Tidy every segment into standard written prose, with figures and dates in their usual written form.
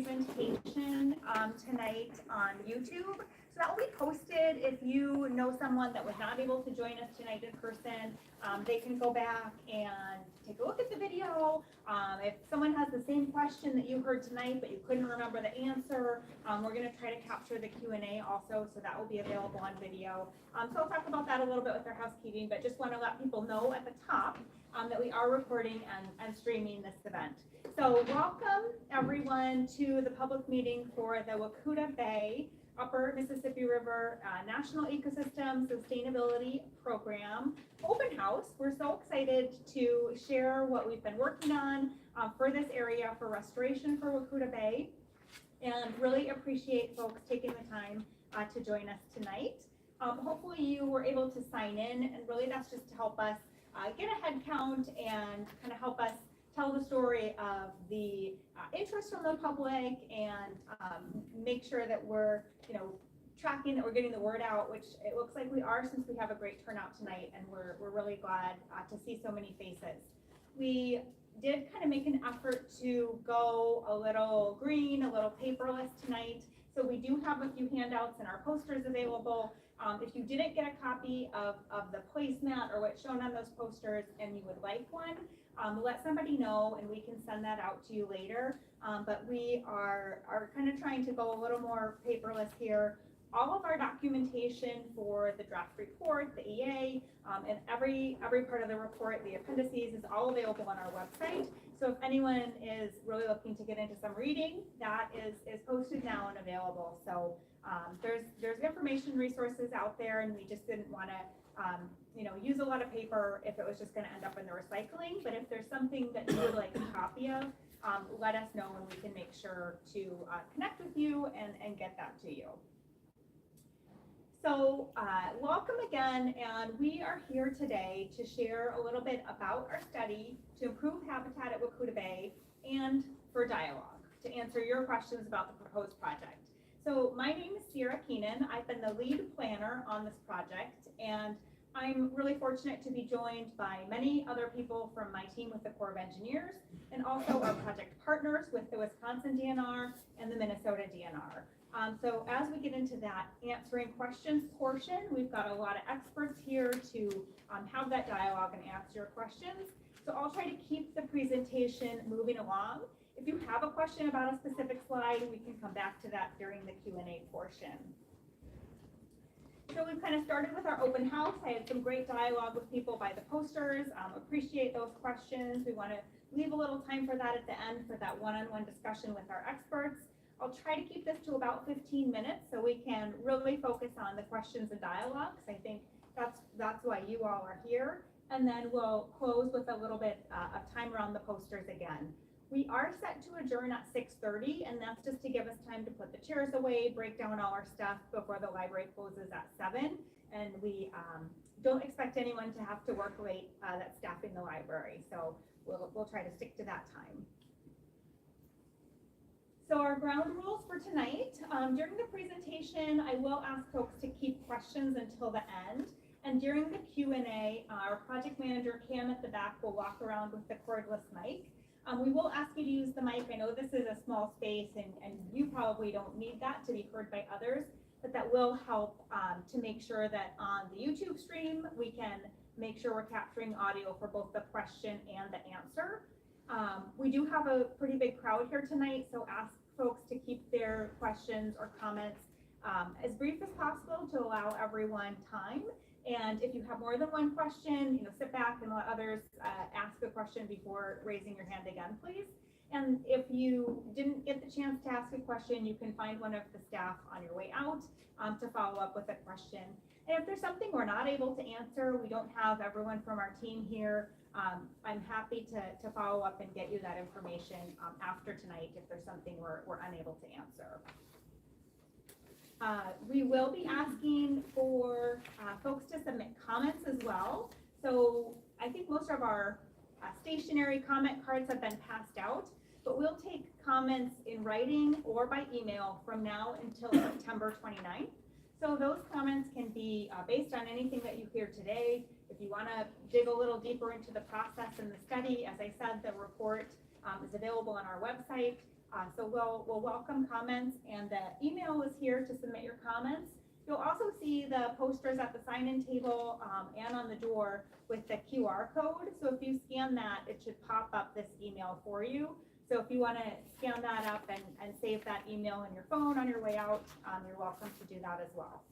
presentation tonight on YouTube. So that will be posted. If you know someone that was not able to join us tonight in person, they can go back and take a look at the video. If someone has the same question that you heard tonight, but you couldn't remember the answer, we're going to try to capture the Q&A also, so that will be available on video. So I'll talk about that a little bit with our housekeeping, but just want to let people know at the top that we are recording and streaming this event. So welcome everyone to the public meeting for the Wacouta Bay Upper Mississippi River National Ecosystem Sustainability Program Open House. We're so excited to share what we've been working on for this area for restoration for Wacouta Bay, and really appreciate folks taking the time to join us tonight. Hopefully you were able to sign in, and really that's just to help us get a head count and kind of help us tell the story of the interest from the public, and make sure that we're, tracking that we're getting the word out, which it looks like we are, since we have a great turnout tonight, and we're really glad to see so many faces. We did kind of make an effort to go a little green, a little paperless tonight. So we do have a few handouts and our posters available. If you didn't get a copy of the placemat or what's shown on those posters and you would like one, let somebody know and we can send that out to you later. But we are kind of trying to go a little more paperless here. All of our documentation for the draft report, the EA, and every part of the report, the appendices, is all available on our website. So if anyone is really looking to get into some reading, that is posted now and available. So there's information resources out there, and we just didn't want to use a lot of paper if it was just going to end up in the recycling. But if there's something that you would like a copy of, let us know and we can make sure to connect with you and get that to you. So welcome again, and we are here today to share a little bit about our study to improve habitat at Wacouta Bay and for dialogue, to answer your questions about the proposed project. So my name is Sierra Keenan. I've been the lead planner on this project, and I'm really fortunate to be joined by many other people from my team with the Corps of Engineers, and also our project partners with the Wisconsin DNR and the Minnesota DNR. So as we get into that answering questions portion, we've got a lot of experts here to have that dialogue and answer your questions. So I'll try to keep the presentation moving along. If you have a question about a specific slide, we can come back to that during the Q&A portion. So we've kind of started with our open house. I had some great dialogue with people by the posters. Appreciate those questions. We want to leave a little time for that at the end for that one-on-one discussion with our experts. I'll try to keep this to about 15 minutes so we can really focus on the questions and dialogues. I think that's why you all are here. And then we'll close with a little bit of time around the posters again. We are set to adjourn at 6:30, and that's just to give us time to put the chairs away, break down all our stuff before the library closes at 7. And we don't expect anyone to have to work late that's staffing the library. So we'll try to stick to that time. So our ground rules for tonight, during the presentation, I will ask folks to keep questions until the end. And during the Q&A, our project manager, Cam, at the back, will walk around with the cordless mic. We will ask you to use the mic. I know this is a small space, and you probably don't need that to be heard by others, but that will help to make sure that on the YouTube stream, we can make sure we're capturing audio for both the question and the answer. We do have a pretty big crowd here tonight, so ask folks to keep their questions or comments as brief as possible to allow everyone time. And if you have more than one question, sit back and let others ask a question before raising your hand again, please. And if you didn't get the chance to ask a question, you can find one of the staff on your way out to follow up with a question. And if there's something we're not able to answer, we don't have everyone from our team here, I'm happy to follow up and get you that information after tonight if there's something we're unable to answer. We will be asking for folks to submit comments as well. So I think most of our stationary comment cards have been passed out, but we'll take comments in writing or by email from now until September 29th. So those comments can be based on anything that you hear today. If you want to dig a little deeper into the process and the study, as I said, the report is available on our website. So we'll welcome comments, and the email is here to submit your comments. You'll also see the posters at the sign-in table and on the door with the QR code. So if you scan that, it should pop up this email for you. So if you want to scan that up and save that email in your phone on your way out, you're welcome to do that as well.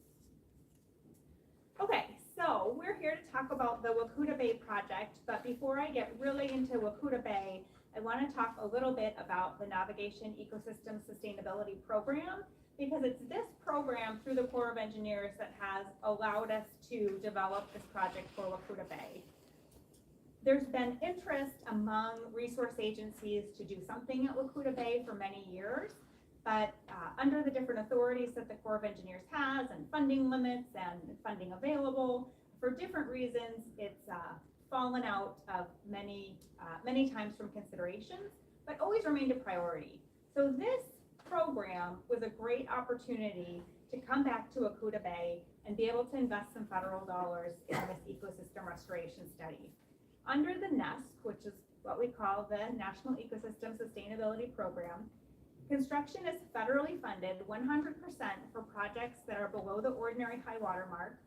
Okay, so we're here to talk about the Wacouta Bay project, but before I get really into Wacouta Bay, I want to talk a little bit about the Navigation Ecosystem Sustainability Program, because it's this program through the Corps of Engineers that has allowed us to develop this project for Wacouta Bay. There's been interest among resource agencies to do something at Wacouta Bay for many years, but under the different authorities that the Corps of Engineers has and funding limits and funding available, for different reasons, it's fallen out of many times from considerations, but always remained a priority. So this program was a great opportunity to come back to Wacouta Bay and be able to invest some federal dollars in this ecosystem restoration study. Under the NESP, which is what we call the National Ecosystem Sustainability Program, construction is federally funded 100% for projects that are below the ordinary high water mark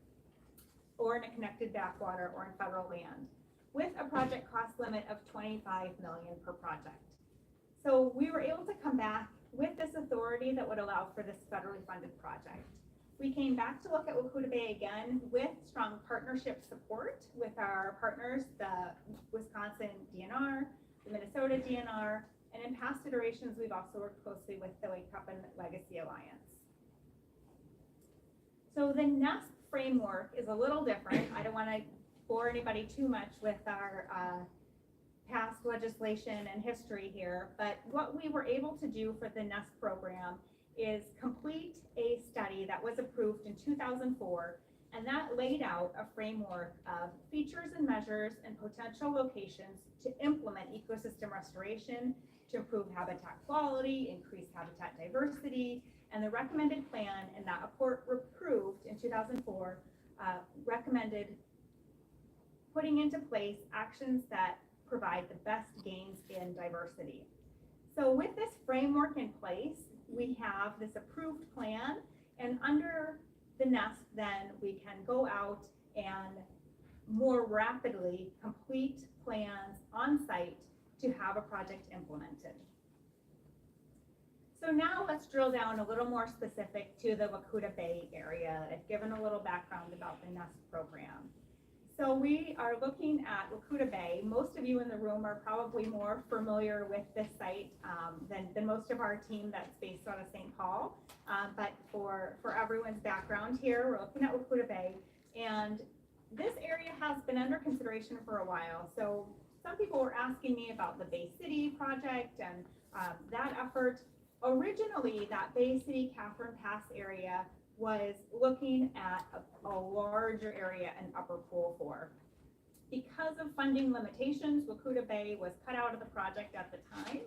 or in a connected backwater or in federal land, with a project cost limit of $25 million per project. So we were able to come back with this authority that would allow for this federally funded project. We came back to look at Wacouta Bay again with strong partnership support with our partners, the Wisconsin DNR, the Minnesota DNR, and in past iterations, we've also worked closely with the Wake Up and Legacy Alliance. So the NESP framework is a little different. I don't want to bore anybody too much with our past legislation and history here, but what we were able to do for the NESP program is complete a study that was approved in 2004, and that laid out a framework of features and measures and potential locations to implement ecosystem restoration, to improve habitat quality, increase habitat diversity, and the recommended plan in that report approved in 2004 recommended putting into place actions that provide the best gains in diversity. So with this framework in place, we have this approved plan, and under the NESP, then we can go out and more rapidly complete plans on site to have a project implemented. So now let's drill down a little more specific to the Wacouta Bay area. I've given a little background about the NESP program. So we are looking at Wacouta Bay. Most of you in the room are probably more familiar with this site than most of our team that's based out of St. Paul. But for everyone's background here, we're looking at Wacouta Bay, and this area has been under consideration for a while. So some people were asking me about the Bay City project and that effort. Originally, that Bay City Catherine Pass area was looking at a larger area in Upper Pool 4. Because of funding limitations, Wacouta Bay was cut out of the project at the time,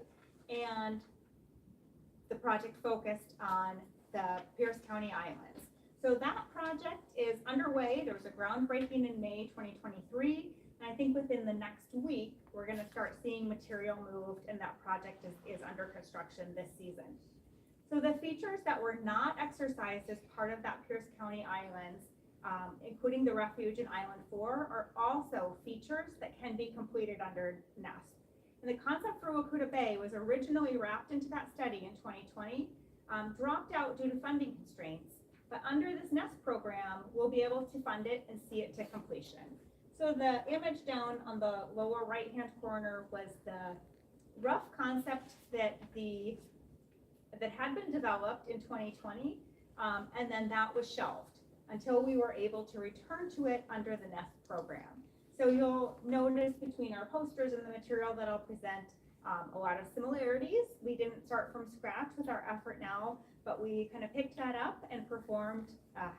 and the project focused on the Pierce County Islands. So that project is underway. There was a groundbreaking in May 2023, and I think within the next week, we're going to start seeing material moved, and that project is under construction this season. So the features that were not exercised as part of that Pierce County Islands, including the refuge in Island 4, are also features that can be completed under NESP. And the concept for Wacouta Bay was originally wrapped into that study in 2020, dropped out due to funding constraints. But under this NESP program, we'll be able to fund it and see it to completion. So the image down on the lower right-hand corner was the rough concept that had been developed in 2020, and then that was shelved until we were able to return to it under the NESP program. So you'll notice between our posters and the material that I'll present a lot of similarities. We didn't start from scratch with our effort now, but we kind of picked that up and performed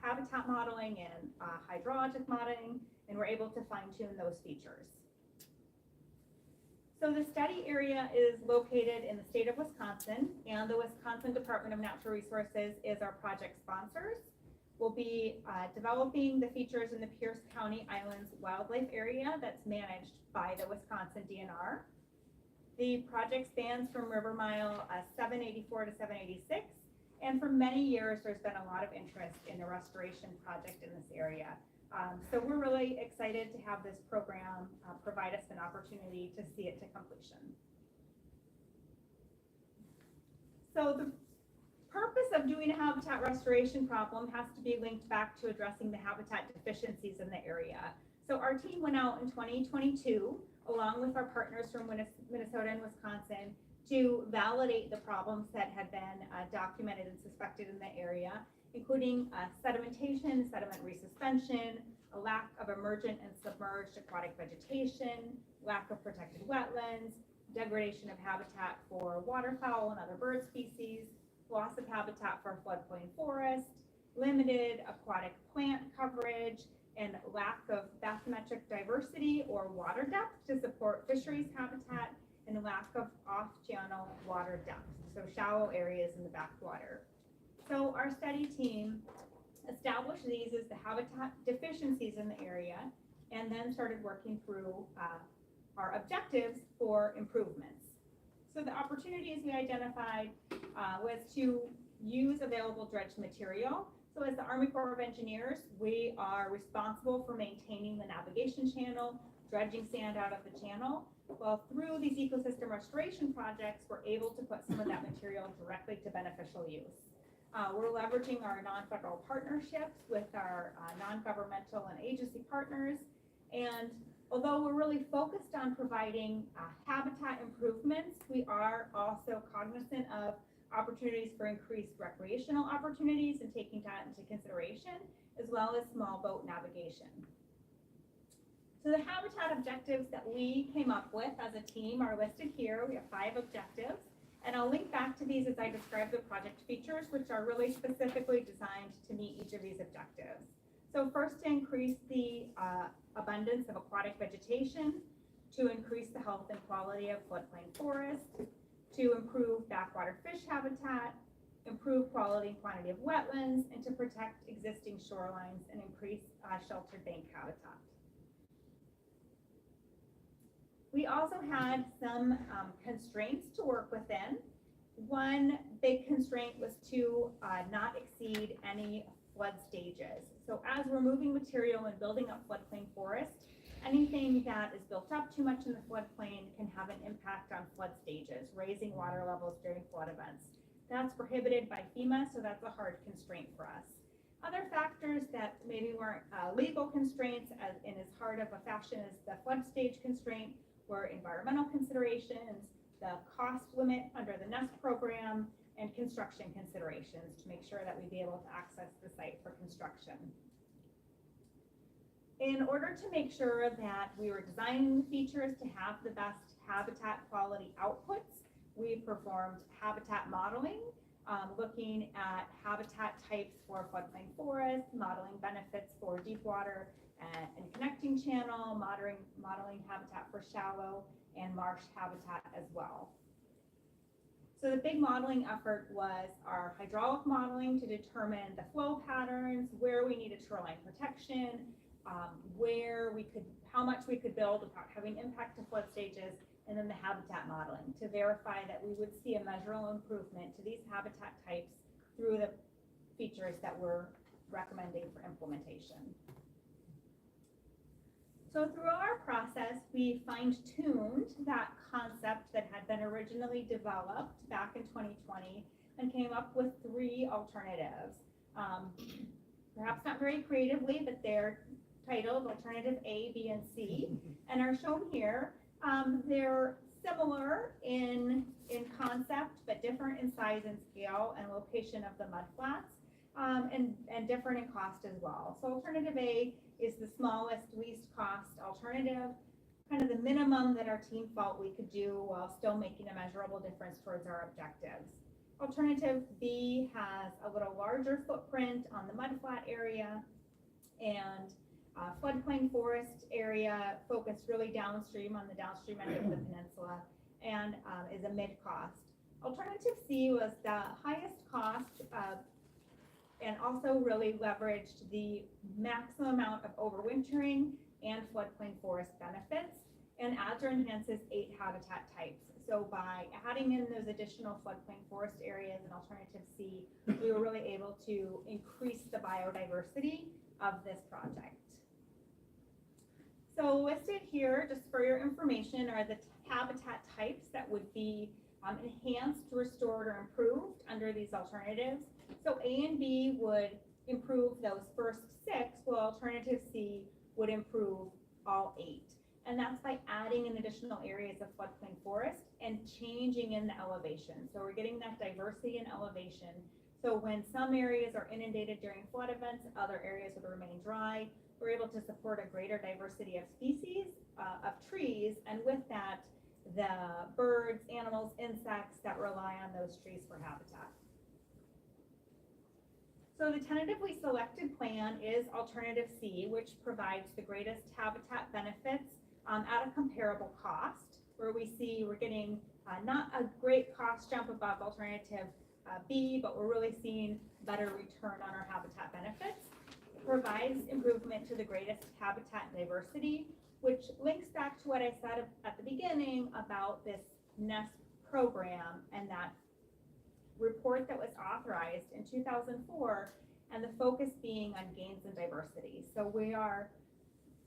habitat modeling and hydrologic modeling, and we're able to fine-tune those features. So the study area is located in the state of Wisconsin, and the Wisconsin Department of Natural Resources is our project sponsors. We'll be developing the features in the Pierce County Islands wildlife area that's managed by the Wisconsin DNR. The project spans from River Mile 784 to 786, and for many years, there's been a lot of interest in a restoration project in this area. So we're really excited to have this program provide us an opportunity to see it to completion. So the purpose of doing a habitat restoration problem has to be linked back to addressing the habitat deficiencies in the area. So our team went out in 2022, along with our partners from Minnesota and Wisconsin, to validate the problems that had been documented and suspected in the area, including sedimentation, sediment resuspension, a lack of emergent and submerged aquatic vegetation, lack of protected wetlands, degradation of habitat for waterfowl and other bird species, loss of habitat for floodplain forest, limited aquatic plant coverage, and lack of bathymetric diversity or water depth to support fisheries habitat, and lack of off-channel water depth, so shallow areas in the backwater. So our study team established these as the habitat deficiencies in the area, and then started working through our objectives for improvements. So the opportunities we identified was to use available dredge material. So as the Army Corps of Engineers, we are responsible for maintaining the navigation channel, dredging sand out of the channel. Well, through these ecosystem restoration projects, we're able to put some of that material directly to beneficial use. We're leveraging our non-federal partnerships with our non-governmental and agency partners. And although we're really focused on providing habitat improvements, we are also cognizant of opportunities for increased recreational opportunities and taking that into consideration, as well as small boat navigation. So the habitat objectives that we came up with as a team are listed here. We have 5 objectives, and I'll link back to these as I describe the project features, which are really specifically designed to meet each of these objectives. So first, to increase the abundance of aquatic vegetation, to increase the health and quality of floodplain forest, to improve backwater fish habitat, improve quality and quantity of wetlands, and to protect existing shorelines and increase sheltered bank habitat. We also had some constraints to work within. One big constraint was to not exceed any flood stages. So as we're moving material and building up floodplain forest, anything that is built up too much in the floodplain can have an impact on flood stages, raising water levels during flood events. That's prohibited by FEMA, so that's a hard constraint for us. Other factors that maybe weren't legal constraints in as hard of a fashion as the flood stage constraint were environmental considerations, the cost limit under the NESP program, and construction considerations to make sure that we'd be able to access the site for construction. In order to make sure that we were designing the features to have the best habitat quality outputs, we performed habitat modeling, looking at habitat types for floodplain forest, modeling benefits for deep water and connecting channel, modeling habitat for shallow and marsh habitat as well. So the big modeling effort was our hydraulic modeling to determine the flow patterns, where we needed shoreline protection, how much we could build without having impact to flood stages, and then the habitat modeling to verify that we would see a measurable improvement to these habitat types through the features that we're recommending for implementation. So through our process, we fine-tuned that concept that had been originally developed back in 2020 and came up with 3 alternatives. Perhaps not very creatively, but they're titled Alternative A, B, and C, and are shown here. They're similar in concept, but different in size and scale and location of the mudflats, and different in cost as well. So Alternative A is the smallest, least cost alternative, kind of the minimum that our team felt we could do while still making a measurable difference towards our objectives. Alternative B has a little larger footprint on the mudflat area and floodplain forest area focused really downstream on the downstream end of the peninsula and is a mid-cost. Alternative C was the highest cost and also really leveraged the maximum amount of overwintering and floodplain forest benefits, and adds or enhances 8 habitat types. So by adding in those additional floodplain forest areas and alternative C, we were really able to increase the biodiversity of this project. So listed here, just for your information, are the habitat types that would be enhanced, restored, or improved under these alternatives. So A and B would improve those first 6, while alternative C would improve all 8. And that's by adding in additional areas of floodplain forest and changing in the elevation. So we're getting that diversity in elevation. So when some areas are inundated during flood events, other areas would remain dry. We're able to support a greater diversity of species of trees, and with that, the birds, animals, insects that rely on those trees for habitat. So the tentatively selected plan is alternative C, which provides the greatest habitat benefits at a comparable cost, where we see we're getting not a great cost jump above alternative B, but we're really seeing better return on our habitat benefits. It provides improvement to the greatest habitat diversity, which links back to what I said at the beginning about this NESP program and that report that was authorized in 2004, and the focus being on gains in diversity. So we are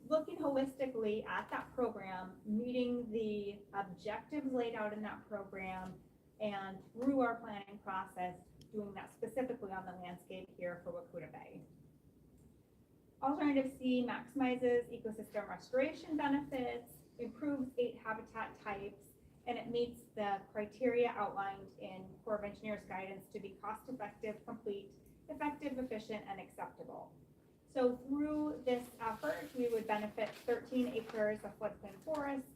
looking holistically at that program, meeting the objectives laid out in that program, and through our planning process, doing that specifically on the landscape here for Wacouta Bay. Alternative C maximizes ecosystem restoration benefits, improves 8 habitat types, and it meets the criteria outlined in Corps of Engineers guidance to be cost-effective, complete, effective, efficient, and acceptable. So through this effort, we would benefit 13 acres of floodplain forest,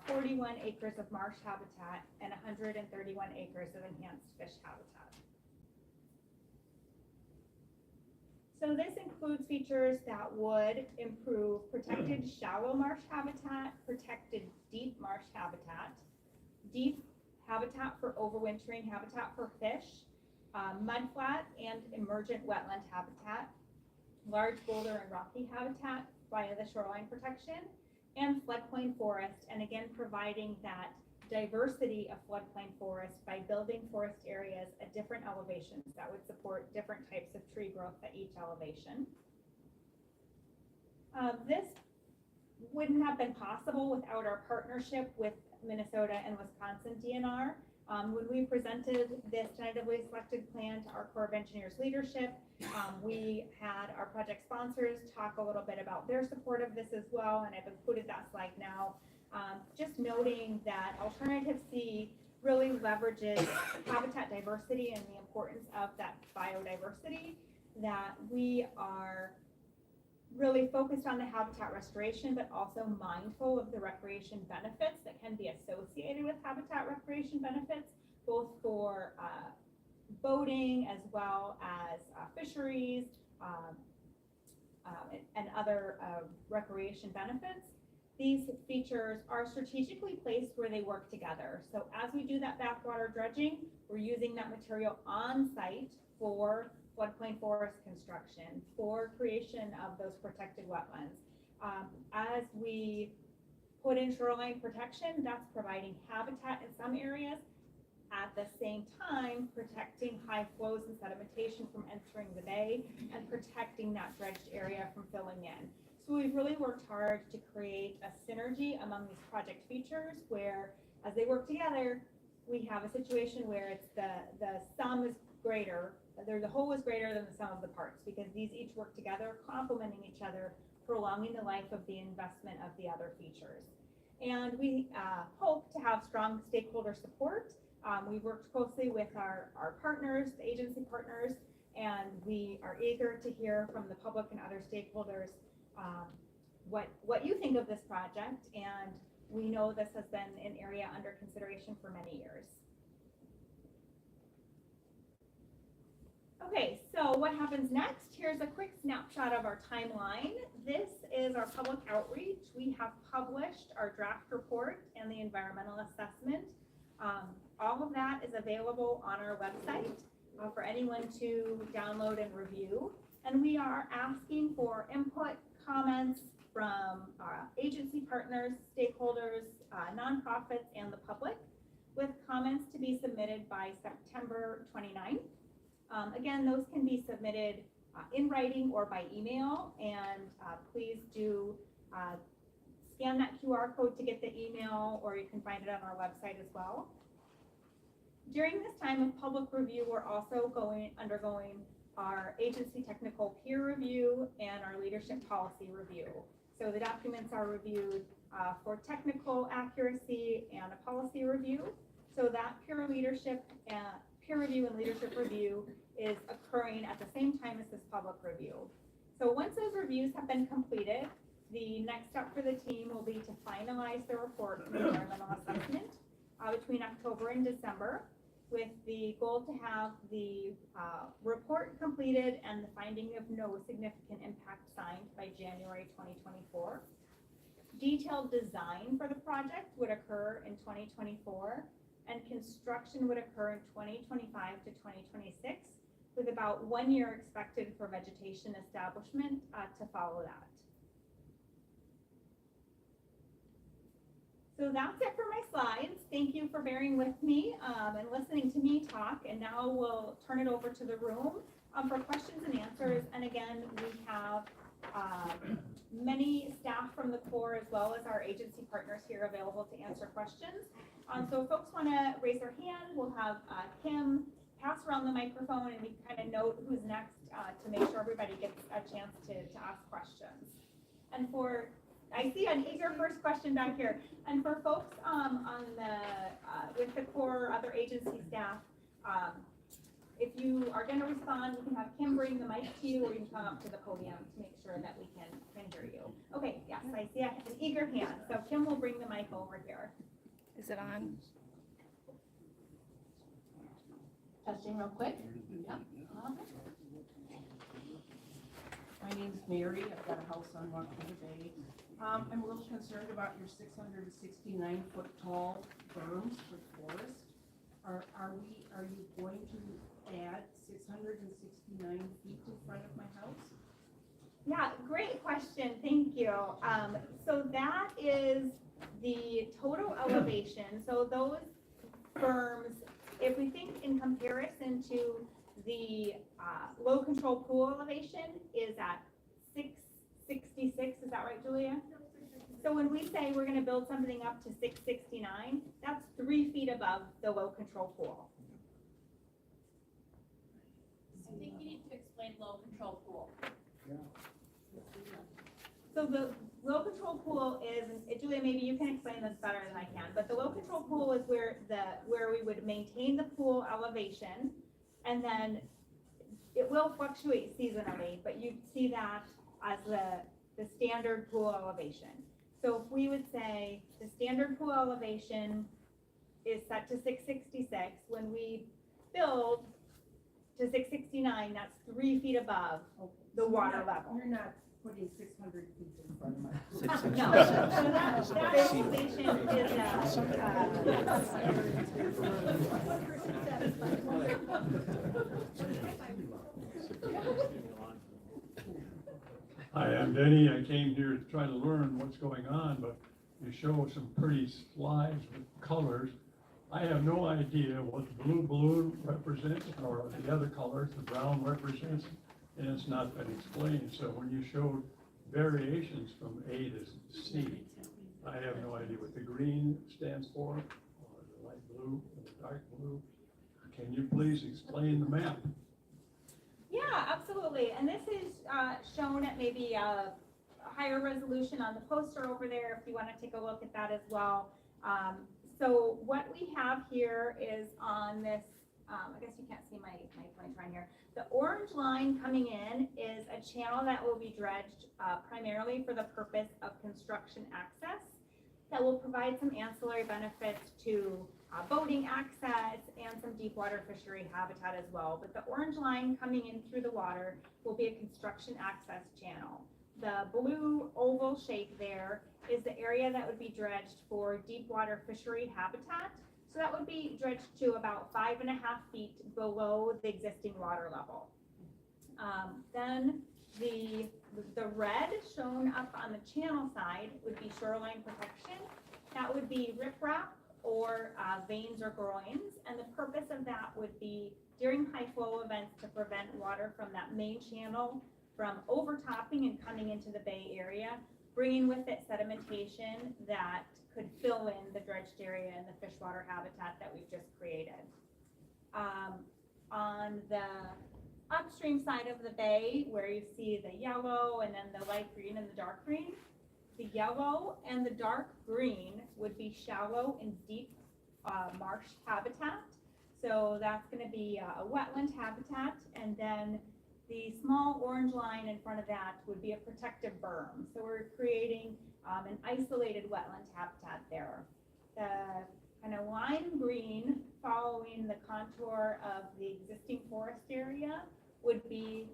41 acres of marsh habitat, and 131 acres of enhanced fish habitat. So this includes features that would improve protected shallow marsh habitat, protected deep marsh habitat, deep habitat for overwintering habitat for fish, mudflat and emergent wetland habitat, large boulder and rocky habitat via the shoreline protection, and floodplain forest, and again providing that diversity of floodplain forest by building forest areas at different elevations that would support different types of tree growth at each elevation. This wouldn't have been possible without our partnership with Minnesota and Wisconsin DNR. When we presented this tentatively selected plan to our Corps of Engineers leadership, we had our project sponsors talk a little bit about their support of this as well, and I've included that slide now. Just noting that alternative C really leverages habitat diversity and the importance of that biodiversity, that we are really focused on the habitat restoration, but also mindful of the recreation benefits that can be associated with habitat recreation benefits, both for boating as well as fisheries and other recreation benefits. These features are strategically placed where they work together. So as we do that backwater dredging, we're using that material on site for floodplain forest construction, for creation of those protected wetlands. As we put in shoreline protection, that's providing habitat in some areas, at the same time protecting high flows and sedimentation from entering the bay and protecting that dredged area from filling in. So we've really worked hard to create a synergy among these project features where, as they work together, we have a situation where it's the sum is greater, the whole is greater than the sum of the parts, because these each work together, complementing each other, prolonging the life of the investment of the other features. And we hope to have strong stakeholder support. We've worked closely with our partners, the agency partners, and we are eager to hear from the public and other stakeholders what you think of this project, and we know this has been an area under consideration for many years. Okay, so what happens next? Here's a quick snapshot of our timeline. This is our public outreach. We have published our draft report and the environmental assessment. All of that is available on our website for anyone to download and review. And we are asking for input, comments from agency partners, stakeholders, nonprofits, and the public. with comments to be submitted by September 29th. Again, those can be submitted in writing or by email, and please do scan that QR code to get the email, or you can find it on our website as well. During this time of public review, we're also undergoing our agency technical peer review and our leadership policy review. So the documents are reviewed for technical accuracy and a policy review. So that peer review and leadership review is occurring at the same time as this public review. So once those reviews have been completed, the next step for the team will be to finalize the report from the environmental assessment between October and December, with the goal to have the report completed and the finding of no significant impact signed by January 2024. Detailed design for the project would occur in 2024, and construction would occur in 2025 to 2026, with about 1 year expected for vegetation establishment to follow that. So that's it for my slides. Thank you for bearing with me and listening to me talk. And now we'll turn it over to the room for questions and answers. And again, we have many staff from the Corps as well as our agency partners here available to answer questions. So if folks want to raise their hand, we'll have Kim pass around the microphone, and we kind of note who's next to make sure everybody gets a chance to ask questions. And I see an eager first question back here. And for folks with the Corps, other agency staff, if you are going to respond, we can have Kim bring the mic to you, or you can come up to the podium to make sure that we can hear you. Okay, yes, I see an eager hand. So Kim will bring the mic over here. Is it on? Testing real quick. Yep. My name's Mary. I've got a house on Wacouta Bay. I'm a little concerned about your 669 foot tall berms for forest. Are you going to add 669 feet in front of my house? Yeah, great question. Thank you. So that is the total elevation. So those berms, if we think in comparison to the low control pool elevation, is at 666. Is that right, Julia? So when we say we're going to build something up to 669, that's 3 feet above the low control pool. I think you need to explain low control pool. So the low control pool is, Julia, maybe you can explain this better than I can, but the low control pool is where we would maintain the pool elevation, and then it will fluctuate seasonally, but you see that as the standard pool elevation. So if we would say the standard pool elevation is set to 666, when we build to 669, that's 3 feet above the water level. You're not putting 600 feet in front of my house. No, so that elevation is Hi, I'm Denny. I came here to try to learn what's going on, but you show some pretty slides with colors. I have no idea what the blue balloon represents or the other colors, the brown represents, and it's not been explained. So when you showed variations from A to C, I have no idea what the green stands for, or the light blue, or the dark blue. Can you please explain the map? Yeah, absolutely. And this is shown at maybe a higher resolution on the poster over there, if you want to take a look at that as well. So what we have here is on this, I guess you can't see my pointer on here. The orange line coming in is a channel that will be dredged primarily for the purpose of construction access that will provide some ancillary benefits to boating access and some deep water fishery habitat as well. But the orange line coming in through the water will be a construction access channel. The blue oval shape there is the area that would be dredged for deep water fishery habitat. So that would be dredged to about 5.5 feet below the existing water level. Then the red shown up on the channel side would be shoreline protection. That would be riprap or veins or groins. And the purpose of that would be during high flow events to prevent water from that main channel from overtopping and coming into the bay area, bringing with it sedimentation that could fill in the dredged area and the freshwater habitat that we've just created. On the upstream side of the bay, where you see the yellow and then the light green and the dark green, the yellow and the dark green would be shallow and deep marsh habitat. So that's going to be a wetland habitat, and then the small orange line in front of that would be a protective berm. So we're creating an isolated wetland habitat there. The kind of lime green following the contour of the existing forest area would be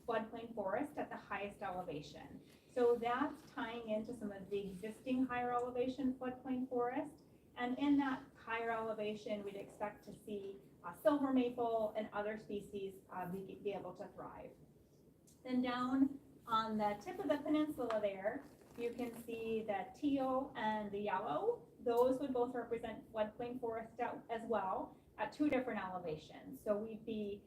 floodplain forest at the highest elevation. So that's tying into some of the existing higher elevation floodplain forest. And in that higher elevation, we'd expect to see silver maple and other species be able to thrive. Then down on the tip of the peninsula there, you can see the teal and the yellow. Those would both represent floodplain forest as well at two different elevations. So we'd be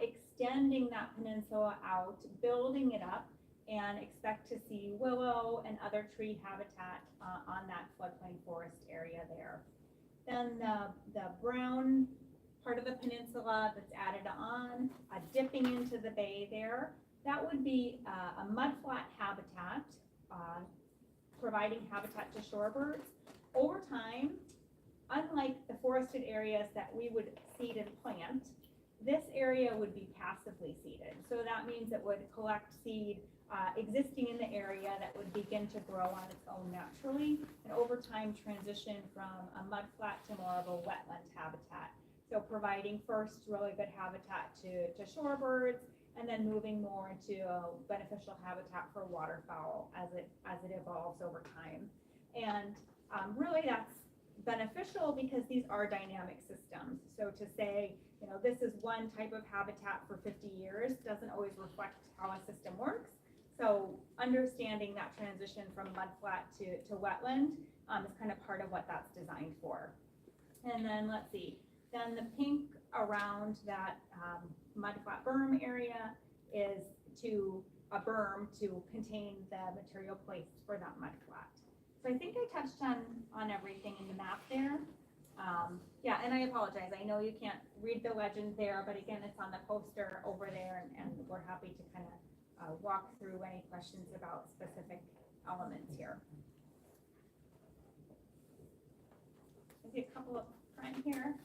extending that peninsula out, building it up, and expect to see willow and other tree habitat on that floodplain forest area there. Then the brown part of the peninsula that's added on, dipping into the bay there, that would be a mudflat habitat, providing habitat to shorebirds. Over time, unlike the forested areas that we would seed and plant, this area would be passively seeded. So that means it would collect seed existing in the area that would begin to grow on its own naturally, and over time transition from a mudflat to more of a wetland habitat. So providing first really good habitat to shorebirds, and then moving more into a beneficial habitat for waterfowl as it evolves over time. And really that's beneficial because these are dynamic systems. So to say, you know, this is one type of habitat for 50 years doesn't always reflect how a system works. So understanding that transition from mudflat to wetland is kind of part of what that's designed for. And then let's see, then the pink around that mudflat berm area is to a berm to contain the material placed for that mudflat. So I think I touched on everything in the map there. Yeah, and I apologize. I know you can't read the legend there, but again, it's on the poster over there, and we're happy to kind of walk through any questions about specific elements here. I see a couple up front here.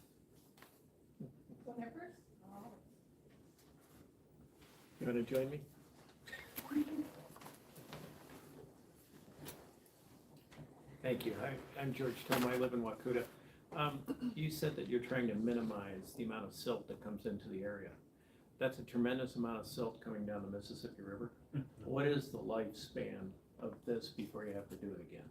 Whatever. You want to join me? Thank you. I'm George Tom. I live in Wacouta. You said that you're trying to minimize the amount of silt that comes into the area. That's a tremendous amount of silt coming down the Mississippi River. What is the lifespan of this before you have to do it again?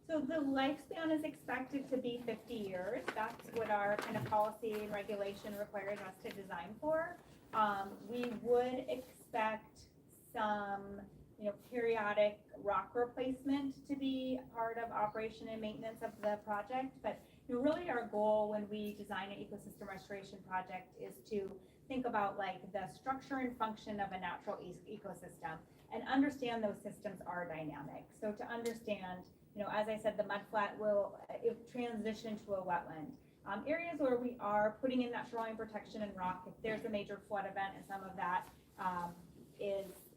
So the lifespan is expected to be 50 years. That's what our kind of policy and regulation requires us to design for. We would expect some, periodic rock replacement to be part of operation and maintenance of the project. But really our goal when we design an ecosystem restoration project is to think about like the structure and function of a natural ecosystem and understand those systems are dynamic. So to understand, as I said, the mudflat will transition to a wetland. Areas where we are putting in that shoreline protection and rock, if there's a major flood event and some of that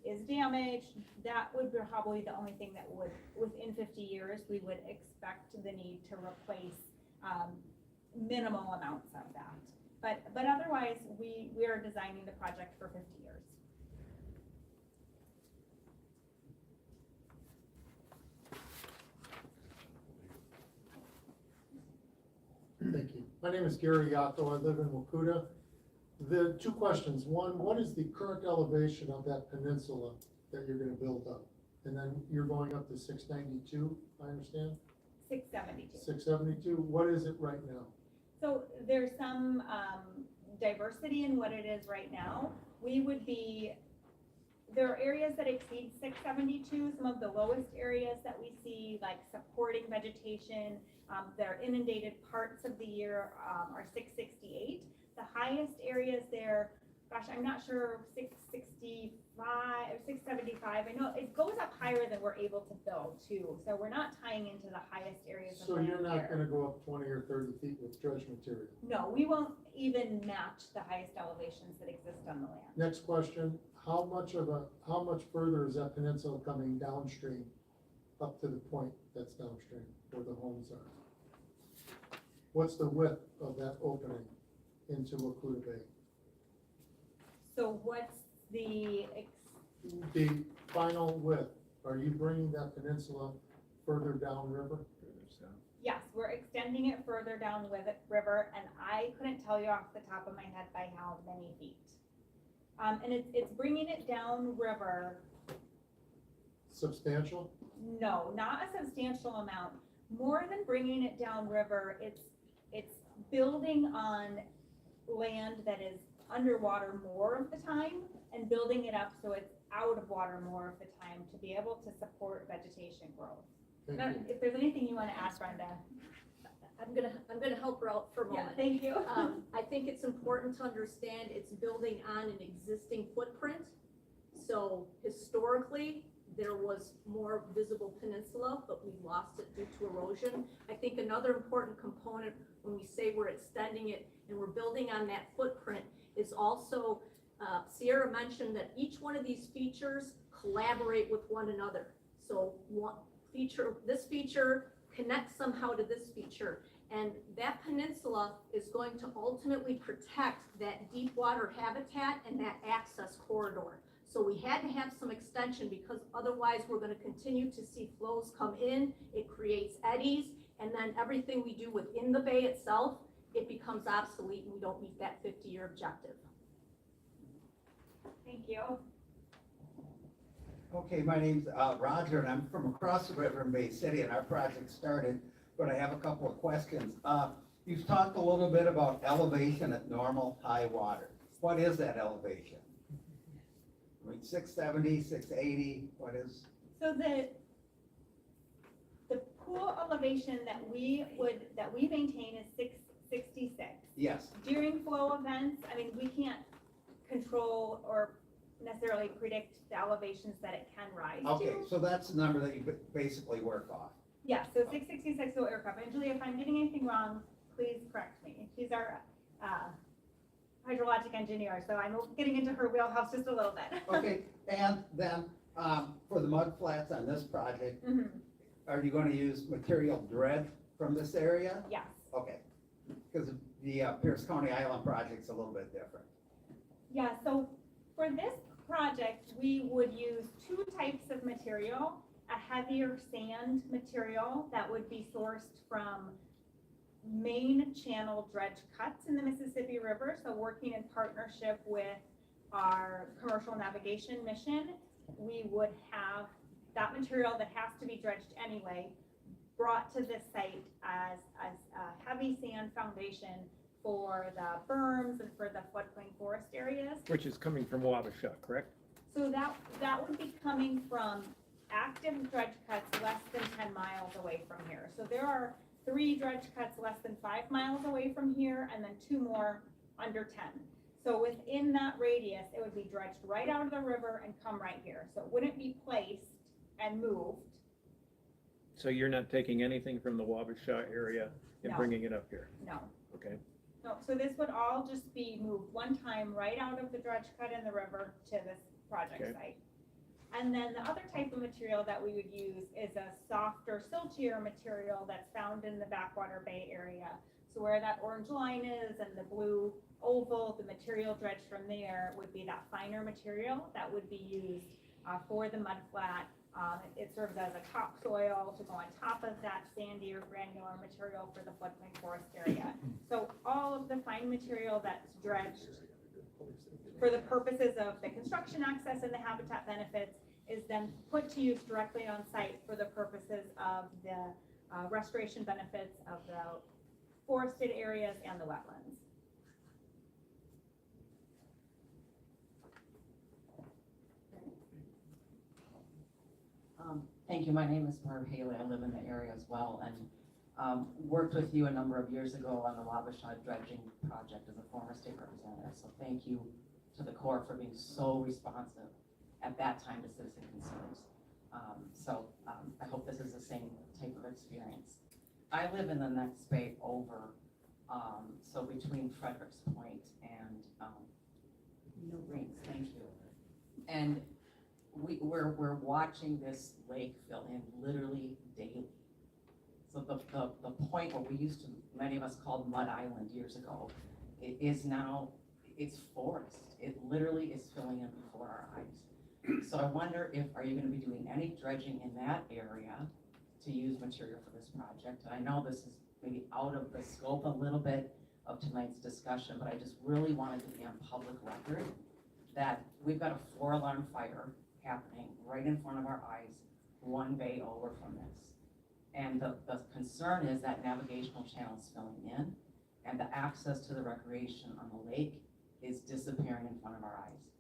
is damaged, that would be probably the only thing that would, within 50 years, we would expect the need to replace minimal amounts of that. But otherwise, we are designing the project for 50 years. Thank you. My name is Gary Yato. I live in Wacouta. The two questions. One, what is the current elevation of that peninsula that you're going to build up? And then you're going up to 692, I understand? 672. 672. What is it right now? So there's some diversity in what it is right now. We would be there are areas that exceed 672. Some of the lowest areas that we see, like supporting vegetation, that are inundated parts of the year, are 668. The highest areas there, gosh, I'm not sure, 665, 675. I know it goes up higher than we're able to build too. So we're not tying into the highest areas of So land you're not there. gonna go up 20 or 30 feet with dredge material? No, we won't even match the highest elevations that exist on the land. Next question, how much further is that peninsula coming downstream, up to the point that's downstream, where the homes are? What's the width of that opening into Wacouta Bay? So what's the, The final width, are you bringing that peninsula further downriver? yes, we're extending it further down with it, river, and I couldn't tell you off the top of my head by how many feet. And it's bringing it down river, Substantial? no, not a substantial amount. More than bringing it down river, it's building on land that is underwater more of the time and building it up so it's out of water more of the time to be able to support vegetation growth. Thank Now, you. if there's anything you want to add, Brenda. I'm gonna help her out for a Yeah, moment. thank you. I think it's important to understand it's building on an existing footprint. So historically, there was more visible peninsula, but we lost it due to erosion. I think another important component when we say we're extending it and we're building on that footprint is also, Sierra mentioned that each one of these features collaborate with one another. So this feature connects somehow to this feature. And that peninsula is going to ultimately protect that deep water habitat and that access corridor. So we had to have some extension because otherwise we're gonna continue to see flows come in, it creates eddies, and then everything we do within the bay itself, it becomes obsolete and we don't meet that 50-year objective. Thank you. Okay, my name's Roger, and I'm from across the river in Bay City, and our project started, but I have a couple of questions. You've talked a little bit about elevation at normal high water. What is that elevation? I mean, 670, 680, what is? So the pool elevation that we maintain is 666. Yes, During flow events, I mean, we can't control or necessarily predict the elevations that it can rise okay, to. so that's the number that you basically work off. Yeah, so 666 will aircraft. And Julie, if I'm getting anything wrong, please correct me. She's our hydrologic engineer, so I'm getting into her wheelhouse just a little bit. Okay, and then for the mud flats on this project, Mhm. are you gonna use material dredged from this area? Yes. Okay, because the Pierce County Island project's a little bit different. Yeah, so for this project, we would use two types of material. A heavier sand material that would be sourced from main channel dredge cuts in the Mississippi River. So working in partnership with our commercial navigation mission, we would have that material that has to be dredged anyway brought to this site as a heavy sand foundation for the berms and for the floodplain forest areas. Which is coming from Wabasha, correct? So that would be coming from active dredge cuts less than 10 miles away from here. So there are 3 dredge cuts less than 5 miles away from here, and then 2 more under 10. So within that radius, it would be dredged right out of the river and come right here. So it wouldn't be placed and moved. So you're not taking anything from the Wabasha area and No. bringing it up here, No. okay? No, so this would all just be moved one time right out of the dredge cut in the river to this project Okay. site. And then the other type of material that we would use is a softer, siltier material that's found in the backwater bay area. So where that orange line is and the blue oval, the material dredged from there would be that finer material that would be used for the mud flat. It serves as a topsoil to go on top of that sandy or granular material for the floodplain forest area. So all of the fine material that's dredged for the purposes of the construction access and the habitat benefits is then put to use directly on site for the purposes of the restoration benefits of the forested areas and the wetlands. Thank you. My name is Barb Haley. I live in the area as well, and worked with you a number of years ago on the Wabasha dredging project as a former state representative. So thank you to the Corps for being so responsive at that time to citizen concerns. I hope this is the same type of experience. I live in the next bay over, so between Frederick's Point and New Rings, thank you. And we're watching this lake fill in literally daily. So the point where we used to, many of us called Mud Island years ago, it is now, it's forest. It literally is filling in before our eyes. So I wonder if, are you gonna be doing any dredging in that area to use material for this project? And I know this is maybe out of the scope a little bit of tonight's discussion, but I just really wanted to be on public record that we've got a 4-alarm fire happening right in front of our eyes, one bay over from this. And the concern is that navigational channel is filling in, and the access to the recreation on the lake is disappearing in front of our eyes.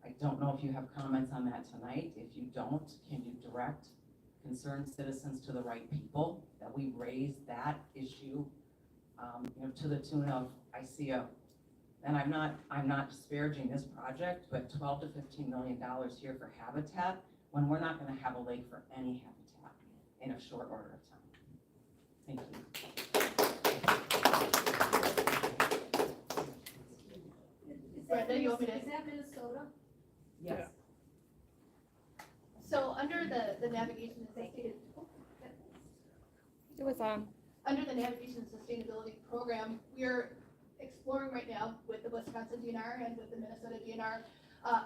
I don't know if you have comments on that tonight. If you don't, can you direct concerned citizens to the right people, that we raise that issue, to the tune of, I see and I'm not disparaging this project, but $12 to $15 million here for habitat, when we're not gonna have a lake for any habitat in a short order of time. Thank you. Brenda, you want me to? Is that Minnesota? Yes. So under the navigation and safety, It was under the navigation and sustainability program, we are exploring right now with the Wisconsin DNR and with the Minnesota DNR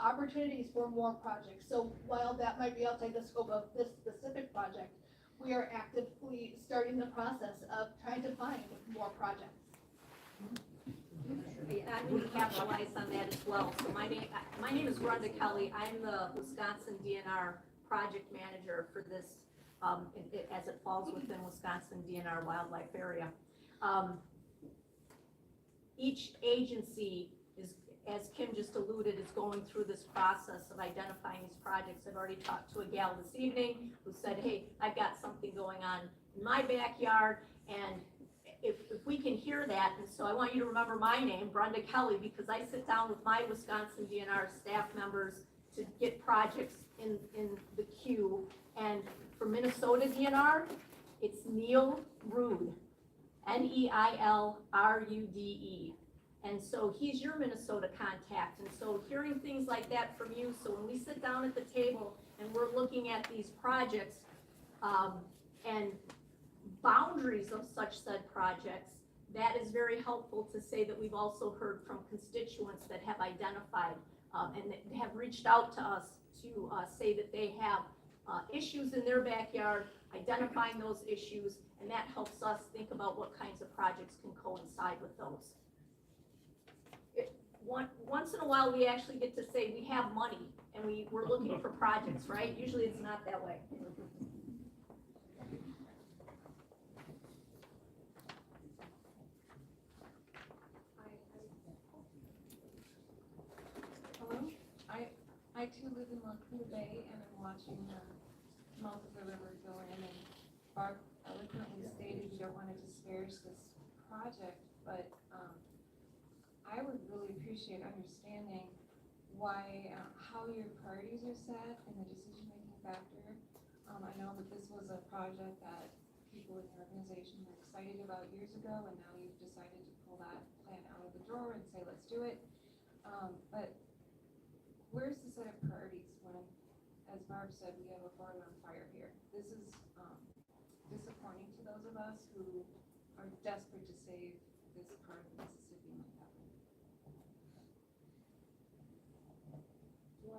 opportunities for more projects. So while that might be outside the scope of this specific project, we are actively starting the process of trying to find more projects. I would capitalize on that as well. So my name is Brenda Kelly. I'm the Wisconsin DNR project manager for this, as it falls within Wisconsin DNR wildlife area. Each agency is, as Kim just alluded, is going through this process of identifying these projects. I've already talked to a gal this evening who said, hey, I've got something going on in my backyard, and if we can hear that, and so I want you to remember my name, Brenda Kelly, because I sit down with my Wisconsin DNR staff members to get projects in the queue. And for Minnesota DNR, it's Neil Rude, Neilrude. And so he's your Minnesota contact. And so hearing things like that from you, so when we sit down at the table and we're looking at these projects, and boundaries of such said projects, that is very helpful to say that we've also heard from constituents that have identified and that have reached out to us to say that they have issues in their backyard, identifying those issues, and that helps us think about what kinds of projects can coincide with those. Once in a while, we actually get to say we have money and we're looking for projects, right? Usually it's not that way. I too live in Wacouta Bay, and I'm watching the mouth of the river go in, and Barb eloquently stated you don't want to disparage this project, but I would really appreciate understanding why, how your priorities are set and the decision-making factor. I know that this was a project that people in your organization were excited about years ago, and now you've decided to pull that plan out of the drawer and say, let's do it. But where's the set of priorities when, as Barb said, we have a 4-alarm fire here? This is disappointing to those of us who are desperate to save this part of Mississippi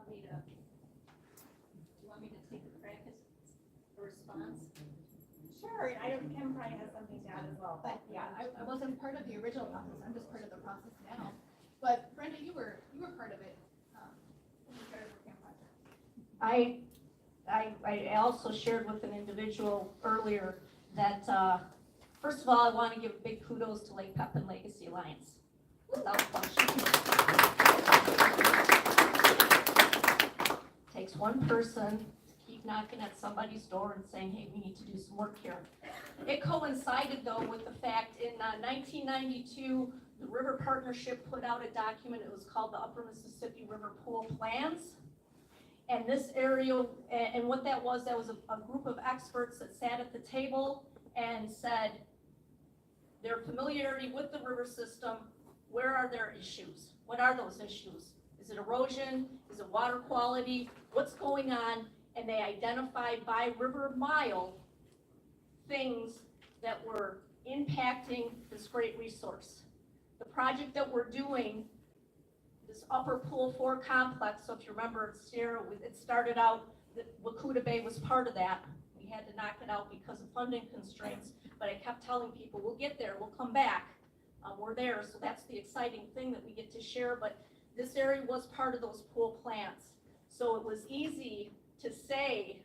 like that. Do you want me to take a crack at a response? Sure, Kim probably has something to add as well, but Yeah, I wasn't part of the original process, I'm just part of the process now. But Brenda, you were part of it. When you started working on projects. I also shared with an individual earlier that, first of all, I want to give big kudos to Lake Pepin Legacy Alliance. Without question. Takes one person to keep week knocking at somebody's door and saying, hey, we need to do some work here. It coincided though with the fact in 1992, the River Partnership put out a document, it was called the Upper Mississippi River Pool Plans. And this area, and what that was a group of experts that sat at the table and said, their familiarity with the river system, where are their issues? What are those issues? Is it erosion? Is it water quality? What's going on? And they identified by river mile things that were impacting this great resource. The project that we're doing, this Upper Pool 4 complex, so if you remember, it started out, that Wacouta Bay was part of that. We had to knock it out because of funding constraints, but I kept telling people, we'll get there, we'll come back. We're there, so that's the exciting thing that we get to share, but this area was part of those pool plants. So it was easy to say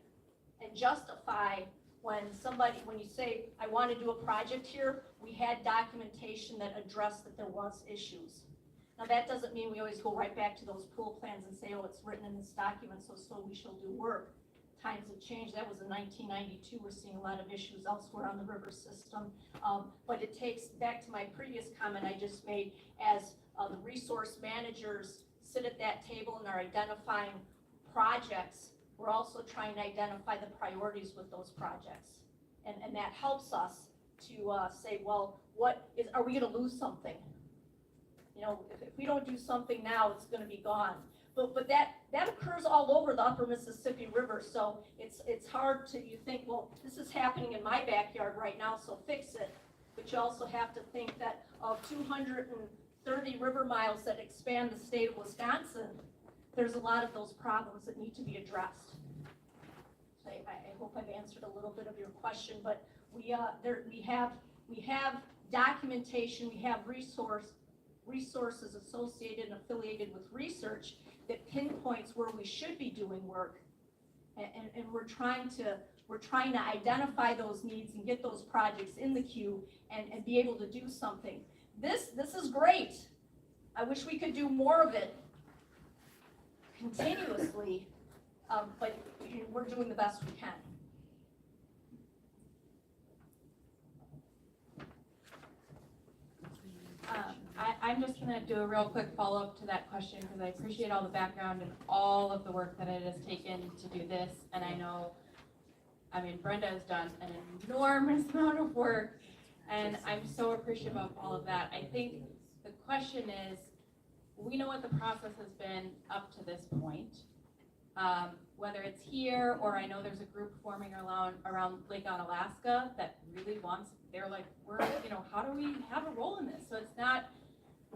and justify when you say, I want to do a project here, we had documentation that addressed that there was issues. Now that doesn't mean we always go right back to those pool plans and say, oh, it's written in this document, so we shall do work. Times have changed. That was in 1992. We're seeing a lot of issues elsewhere on the river system. But it takes, back to my previous comment I just made, as the resource managers sit at that table and are identifying projects, we're also trying to identify the priorities with those projects. And that helps us to say, well, are we gonna lose something? You know, if we don't do something now, it's gonna be gone. But that occurs all over the Upper Mississippi River, so it's hard you think, well, this is happening in my backyard right now, so fix it. But you also have to think that of 230 river miles that expand the state of Wisconsin, there's a lot of those problems that need to be addressed. So I hope I've answered a little bit of your question, but we have documentation, we have resources associated and affiliated with research that pinpoints where we should be doing work, and we're trying to identify those needs and get those projects in the queue and be able to do something. This is great. I wish we could do more of it continuously, but we're doing the best we can. I'm just gonna do a real quick follow-up to that question, because I appreciate all the background and all of the work that it has taken to do this, and I know, Brenda has done an enormous amount of work, and I'm so appreciative of all of that. I think the question is, we know what the process has been up to this point, whether it's here, or I know there's a group forming around Lake Onalaska that really wants, they're like, how do we have a role in this? So it's not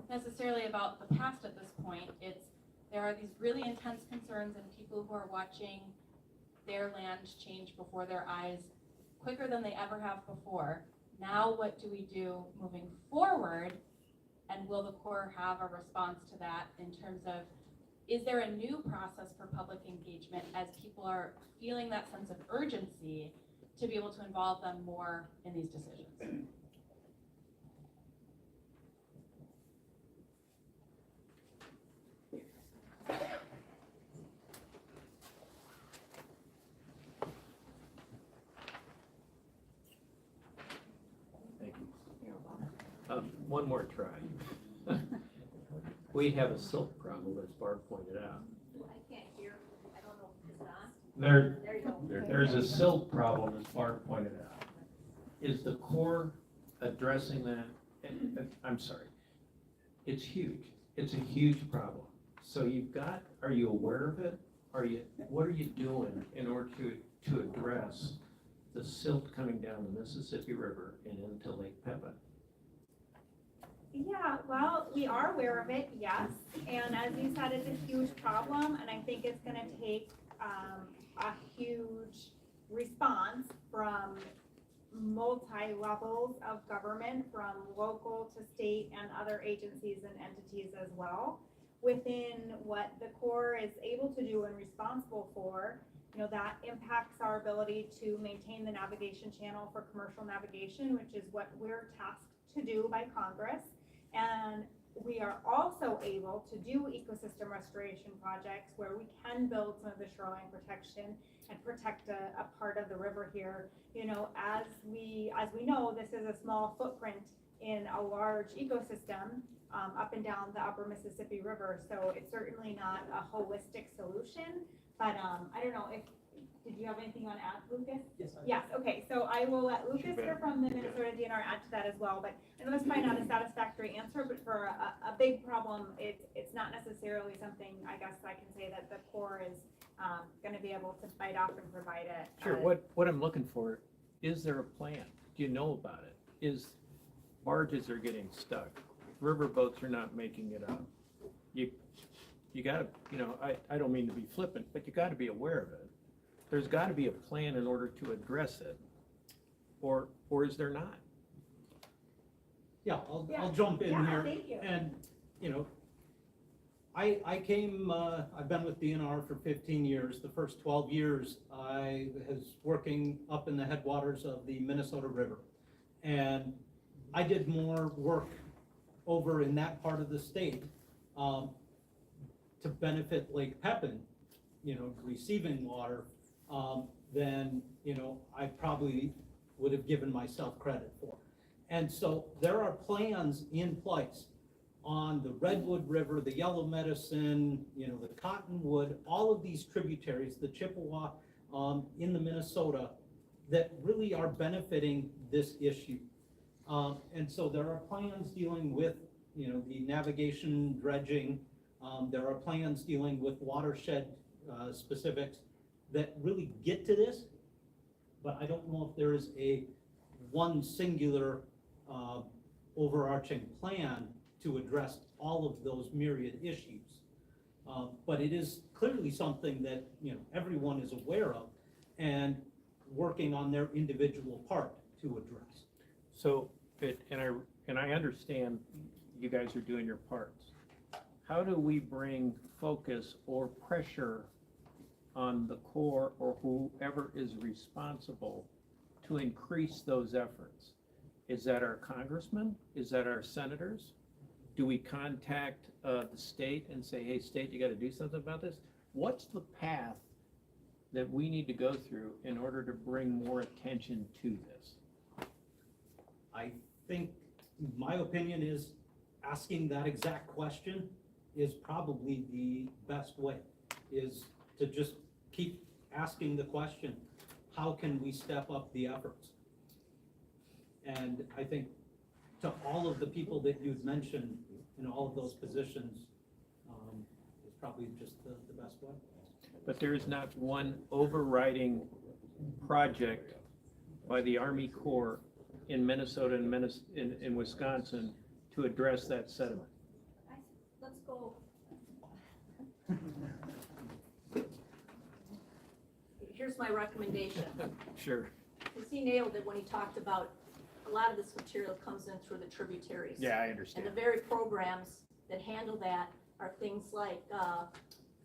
necessarily about the past at this point. There are these really intense concerns and people who are watching their land change before their eyes quicker than they ever have before. Now what do we do moving forward? And will the Corps have a response to that in terms of, is there a new process for public engagement as people are feeling that sense of urgency to be able to involve them more in these decisions? Thank you. One more try. We have a silt problem, as Barb pointed out. I can't hear. I don't know. Is it on? There you go. There's a silt problem, as Barb pointed out. Is the Corps addressing that? I'm sorry. It's huge. It's a huge problem. So are you aware of it? What are you doing in order to address the silt coming down the Mississippi River and into Lake Pepin? Yeah, well, we are aware of it, yes, and as you said, it's a huge problem, and I think it's gonna take a huge response from multi-levels of government, from local to state and other agencies and entities as well. Within what the Corps is able to do and responsible for, that impacts our ability to maintain the navigation channel for commercial navigation, which is what we're tasked to do by Congress. And we are also able to do ecosystem restoration projects where we can build some of the shoreline protection and protect a part of the river here. You know, as we know, this is a small footprint in a large ecosystem up and down the upper Mississippi River. So it's certainly not a holistic solution, but I don't know if, did you have anything on add, Lucas? Yes, Yes, okay, so I will let Lucas bet. here from the Minnesota DNR add to that as well, but I know that's probably not a satisfactory answer, but for a big problem, it's not necessarily something, I guess I can say that the Corps is gonna be able to bite off and provide it. Sure, what I'm looking for, is there a plan? Do you know about it? Is barges are getting stuck, river boats are not making it up. You gotta, you know, I don't mean to be flippant, but you gotta be aware of it. There's gotta be a plan in order to address it, or is there not? Yeah, Yeah. I'll jump in Yeah, here. thank you. And, you know, I came, I've been with DNR for 15 years. The first 12 years, I was working up in the headwaters of the Minnesota River. And I did more work over in that part of the state to benefit Lake Pepin, you know, receiving water, than, you know, I probably would have given myself credit for. And so there are plans in place on the Redwood River, the Yellow Medicine, you know, the Cottonwood, all of these tributaries, the Chippewa, in the Minnesota, that really are benefiting this issue. And so there are plans dealing with, you know, the navigation, dredging. There are plans dealing with watershed specifics that really get to this, but I don't know if there is one singular overarching plan to address all of those myriad issues. But it is clearly something that, you know, everyone is aware of and working on their individual part to address. So, and I understand you guys are doing your parts. How do we bring focus or pressure on the Corps or whoever is responsible to increase those efforts? Is that our congressmen? Is that our senators? Do we contact the state and say, hey, state, you gotta do something about this? What's the path that we need to go through in order to bring more attention to this? I think, my opinion is asking that exact question is probably the best way, is to just keep asking the question, how can we step up the efforts? And I think to all of the people that you've mentioned in all of those positions, is probably just the best way. But there is not one overriding project by the Army Corps in Minnesota and in Wisconsin to address that sediment. Let's go. Here's my recommendation, Sure. because he nailed it when he talked about a lot of this material comes in through the tributaries. Yeah, I And understand. the very programs that handle that are things like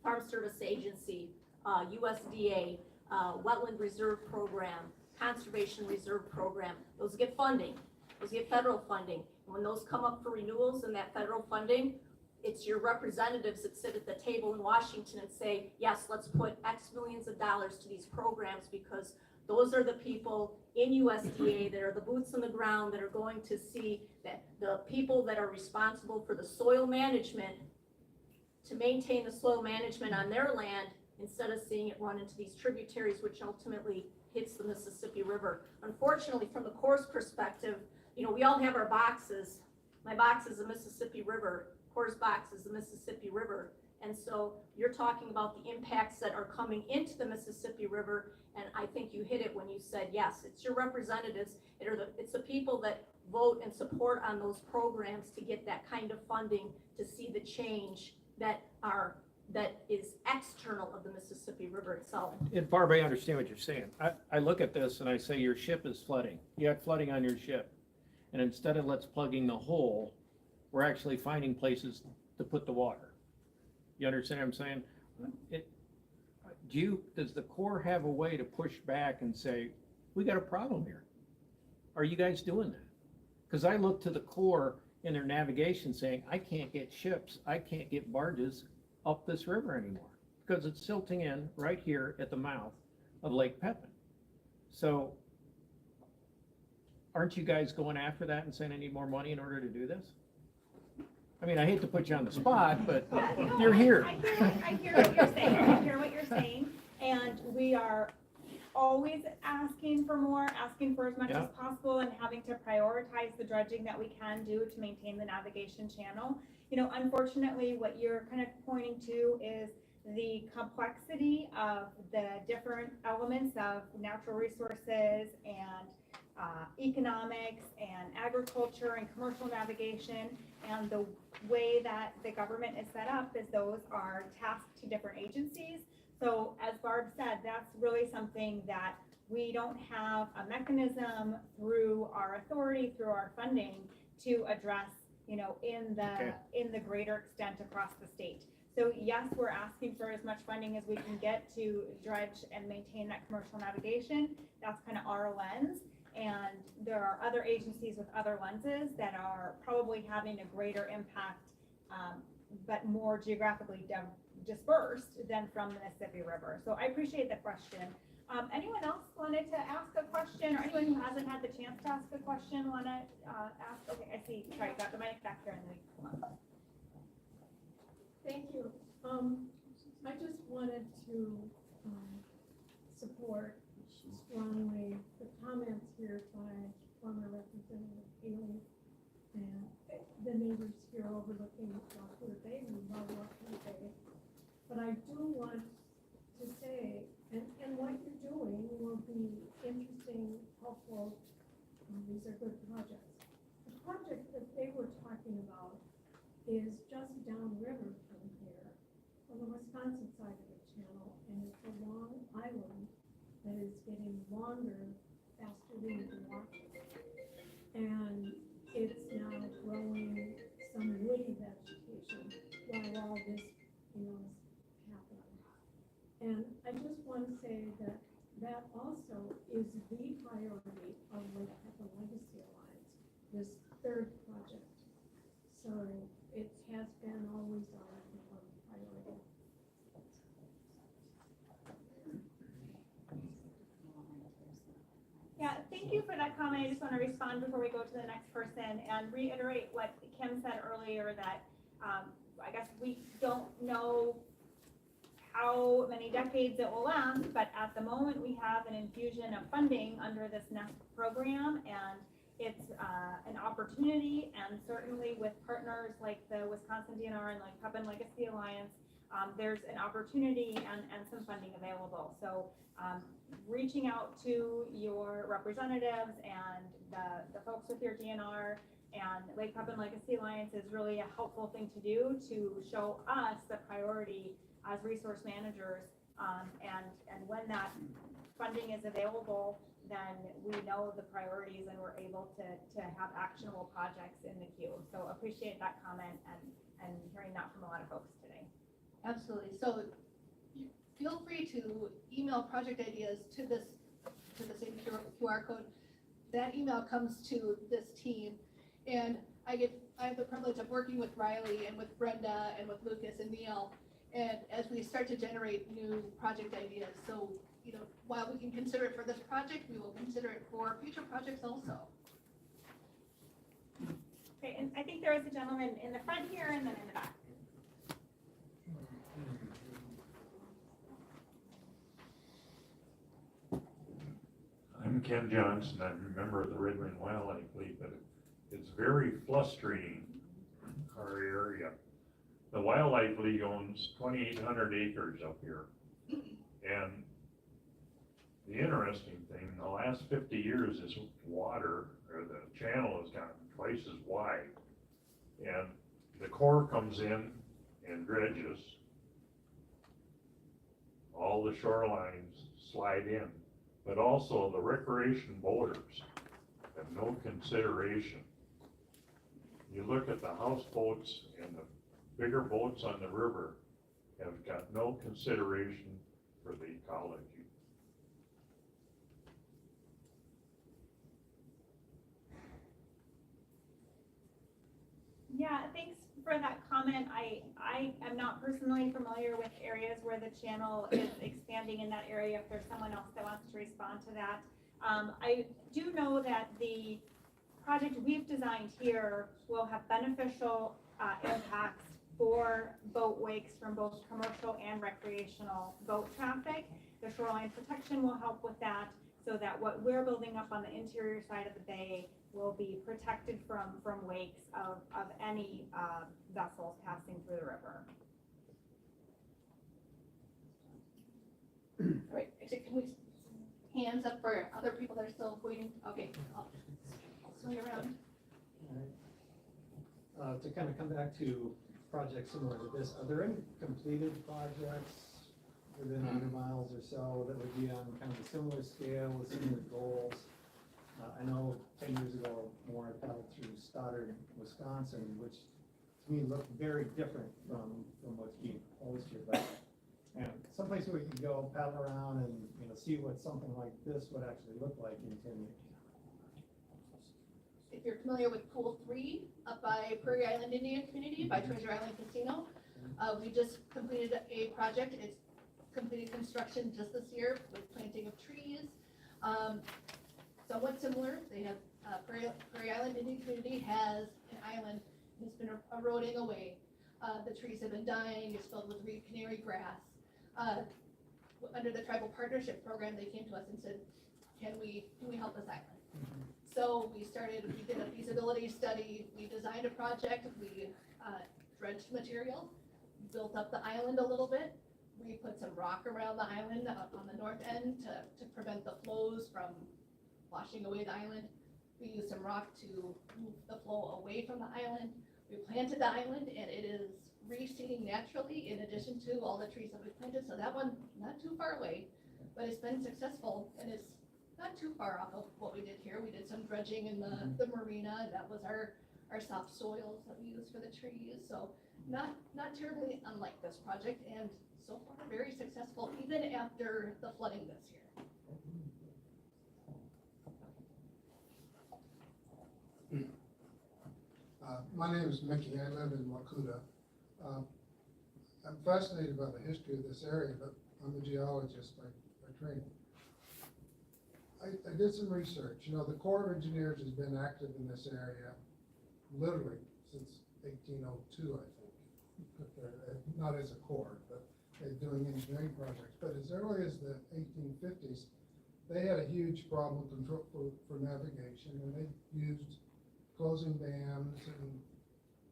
Farm Service Agency, USDA, Wetland Reserve Program, Conservation Reserve Program. Those get funding, those get federal funding. And when those come up for renewals and that federal funding, it's your representatives that sit at the table in Washington and say, yes, let's put X millions of dollars to these programs, because those are the people in USDA that are the boots on the ground that are going to see that the people that are responsible for the soil management, to maintain the soil management on their land, instead of seeing it run into these tributaries, which ultimately hits the Mississippi River. Unfortunately, from the Corps' perspective, you know, we all have our boxes. My box is the Mississippi River, Corps' box is the Mississippi River. And so you're talking about the impacts that are coming into the Mississippi River, and I think you hit it when you said, yes, it's your representatives, it's the people that vote and support on those programs to get that kind of funding, to see the change that is external of the Mississippi River itself. And Barb, I understand what you're saying. I look at this and I say, your ship is flooding. You have flooding on your ship. And instead of let's plugging the hole, we're actually finding places to put the water. You understand what I'm saying? Does the Corps have a way to push back and say, we got a problem here? Are you guys doing that? Because I look to the Corps in their navigation saying, I can't get ships, I can't get barges up this river anymore, because it's silting in right here at the mouth of Lake Pepin. So aren't you guys going after that and saying I need more money in order to do this? I mean, I hate to put you on the spot, but Yeah, no, you're here. I hear what you're saying, I hear what you're saying, and we are always asking for more, asking for as much as possible, and having to prioritize the dredging that we can do to maintain the navigation channel. You know, unfortunately, what you're kind of pointing to is the complexity of the different elements of natural resources and economics and agriculture and commercial navigation, and the way that the government is set up is those are tasked to different agencies. So as Barb said, that's really something that we don't have a mechanism through our authority, through our funding to address, you know, in the greater extent across the state. So yes, we're asking for as much funding as we can get to dredge and maintain that commercial navigation. That's kind of our lens. And there are other agencies with other lenses that are probably having a greater impact, but more geographically dispersed than from the Mississippi River. So I appreciate the question. Anyone else wanted to ask a question, or anyone who hasn't had the chance to ask a question want to ask? Okay, I see. Sorry, got the mic back there in the Thank you. I just wanted to support strongly the comments here by former Representative Haley and the neighbors here overlooking Wacouta Bay. We love Wacouta Bay. But I do want to say, and what you're doing will be interesting, helpful. These are good projects. The project that they were talking about is just downriver from here, on the Wisconsin side of the channel, and it's a long island that is getting longer faster than you can walk it. And it's now growing some woody vegetation while all this, you know, is happening. And I just want to say that that also is the priority of Lake Pepin Legacy Alliance, this third project. So it has been always our number one priority. Yeah, thank you for that comment. I just want to respond before we go to the next person and reiterate what Kim said earlier, that I guess we don't know how many decades it will last, but at the moment we have an infusion of funding under this NESP program, and it's an opportunity, and certainly with partners like the Wisconsin DNR and like Pepin Legacy Alliance, there's an opportunity and some funding available. So reaching out to your representatives and the folks with your DNR and Lake Pepin Legacy Alliance is really a helpful thing to do to show us the priority as resource managers, and when that funding is available, then we know the priorities and we're able to have actionable projects in the queue. So appreciate that comment and hearing that from a lot of folks today. Absolutely. So feel free to email project ideas to the same QR code. That email comes to this team, and I have the privilege of working with Riley and with Brenda and with Lucas and Neil, and as we start to generate new project ideas. So, you know, while we can consider it for this project, we will consider it for future projects also. Okay, and I think there is a gentleman in the front here and then in the back. I'm Ken Johnson. I'm a member of the Red Wing Wildlife League, but it's very frustrating, our area. The Wildlife League owns 2,800 acres up here. And the interesting thing, in the last 50 years, this water, or the channel has gotten twice as wide. And the Corps comes in and dredges. All the shorelines slide in. But also the recreation boaters have no consideration. You look at the houseboats and the bigger boats on the river have got no consideration for the ecology. Yeah, thanks for that comment. I am not personally familiar with areas where the channel is expanding in that area. If there's someone else that wants to respond to that. I do know that the project we've designed here will have beneficial impacts for boat wakes from both commercial and recreational boat traffic. The shoreline protection will help with that, so that what we're building up on the interior side of the bay will be protected from wakes of any vessels passing through the river. All right, actually, can we, hands up for other people that are still waiting? Okay, I'll swing around. To kind of come back to projects similar to this, are there any completed projects within 100 miles or so that would be on kind of a similar scale with similar goals? I know 10 years ago, more I paddled through Stoddard, Wisconsin, which to me looked very different from what's being proposed here. But someplace where you can go paddle around and see what something like this would actually look like in 10 years. If you're familiar with Pool 3 up by Prairie Island Indian Community by Treasure Island Casino, we just completed a project. It's completed construction just this year with planting of trees. Somewhat similar, they have, Prairie Island Indian Community has an island that's been eroding away. The trees have been dying, it's filled with reed canary grass. Under the tribal partnership program, they came to us and said, can we help this island? So we did a feasibility study, we designed a project, we dredged material, built up the island a little bit. We put some rock around the island on the north end to prevent the flows from washing away the island. We used some rock to move the flow away from the island. We planted the island and it is reseeding naturally in addition to all the trees that we planted. So that one, not too far away, but it's been successful and it's not too far off of what we did here. We did some dredging in the marina. That was our soft soils that we used for the trees. So not terribly unlike this project, and so far very successful even after the flooding this year. My name is Mickey. I live in Wacouta. I'm fascinated by the history of this area, but I'm a geologist by training. I did some research. The Corps of Engineers has been active in this area literally since 1802, I think. Not as a corps, but doing engineering projects. But as early as the 1850s, they had a huge problem for navigation, and they used closing dams and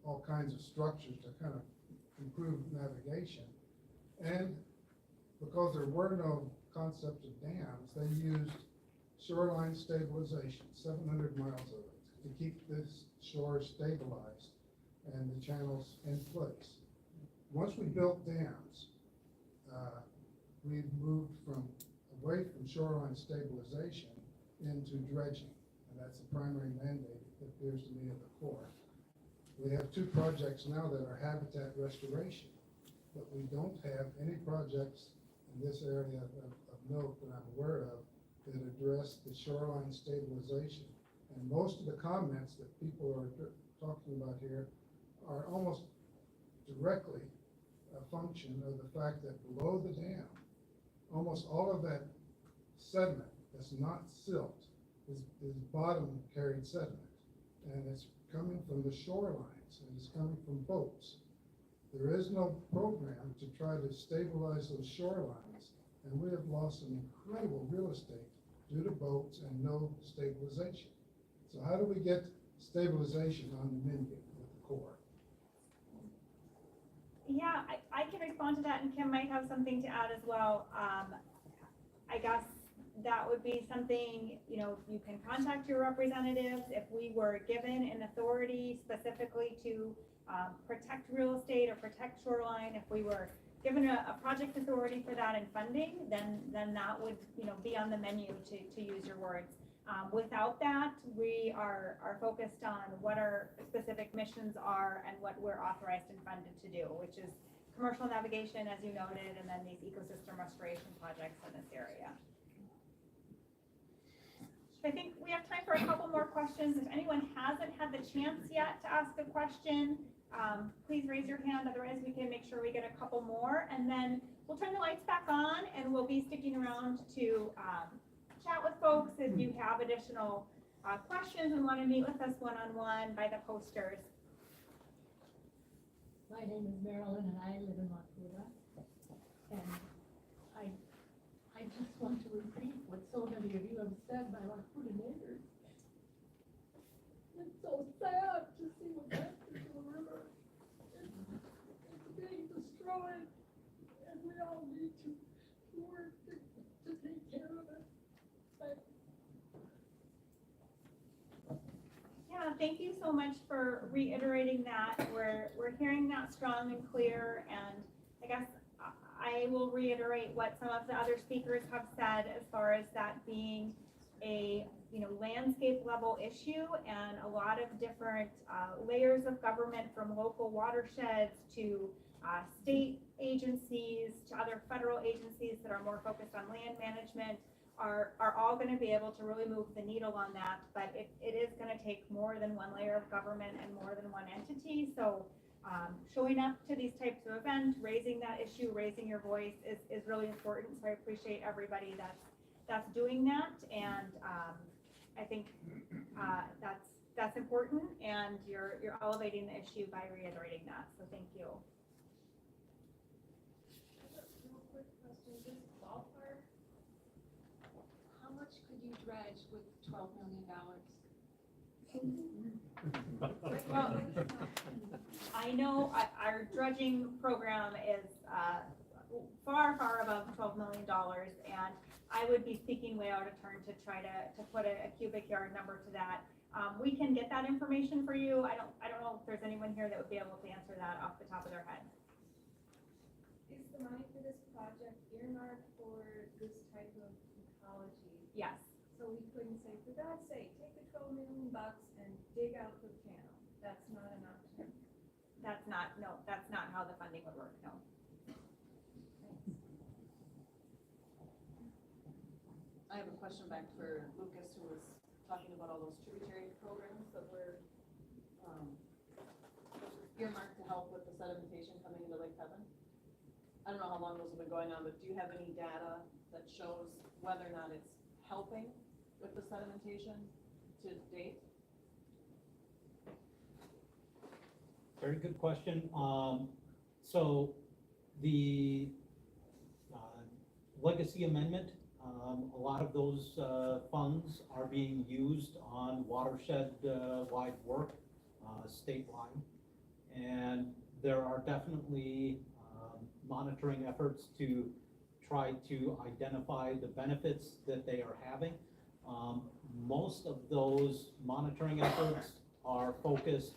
all kinds of structures to kind of improve navigation. And because there were no concept of dams, they used shoreline stabilization, 700 miles of it, to keep this shore stabilized and the channels in place. Once we built dams, we moved away from shoreline stabilization into dredging, and that's the primary mandate, it appears to me, of the Corps. We have two projects now that are habitat restoration, but we don't have any projects in this area of note that I'm aware of that address the shoreline stabilization. And most of the comments that people are talking about here are almost directly a function of the fact that below the dam, almost all of that sediment that's not silt is bottom carried sediment. And it's coming from the shorelines, and it's coming from boats. There is no program to try to stabilize those shorelines, and we have lost some incredible real estate due to boats and no stabilization. So how do we get stabilization on the Minion with the Corps? Yeah, I can respond to that, and Kim might have something to add as well. I guess that would be something, you can contact your representatives. If we were given an authority specifically to protect real estate or protect shoreline, if we were given a project authority for that and funding, then that would, be on the menu, to use your words. Without that, we are focused on what our specific missions are and what we're authorized and funded to do, which is commercial navigation, as you noted, and then these ecosystem restoration projects in this area. So I think we have time for a couple more questions. If anyone hasn't had the chance yet to ask a question, please raise your hand, otherwise we can make sure we get a couple more. And then we'll turn the lights back on and we'll be sticking around to chat with folks if you have additional questions and want to meet with us one-on-one by the posters. My name is Marilyn and I live in Wacouta. And I just want to repeat what so many of you have said, my Wacouta neighbors. It's so sad to see what happened to the river. It's being destroyed and we all need to work to take care of it. Yeah, thank you so much for reiterating that. We're hearing that strong and clear, and I guess I will reiterate what some of the other speakers have said as far as that being a landscape level issue, and a lot of different layers of government, from local watersheds to state agencies to other federal agencies that are more focused on land management, are all going to be able to really move the needle on that. But it is going to take more than one layer of government and more than one entity. So showing up to these types of events, raising that issue, raising your voice is really important. So I appreciate everybody that's doing that, and I think that's important, and you're elevating the issue by reiterating that. So thank you. Real quick question, just ballpark, how much could you dredge with $12 million? Well, I know our dredging program is far above $12 million, and I would be speaking way out of turn to try to put a cubic yard number to that. We can get that information for you. I don't know if there's anyone here that would be able to answer that off the top of their head. Is the money for this project earmarked for this type of ecology? Yes. So we couldn't say, for God's sake, take the $12 million and dig out the channel. That's not an option. That's not how the funding would work, no. I have a question back for Lucas, who was talking about all those tributary programs that were earmarked to help with the sedimentation coming into Lake Pepin. I don't know how long those have been going on, but do you have any data that shows whether or not it's helping with the sedimentation to date? Very good question. So the legacy amendment, a lot of those funds are being used on watershed-wide work, statewide. And there are definitely monitoring efforts to try to identify the benefits that they are having. Most of those monitoring efforts are focused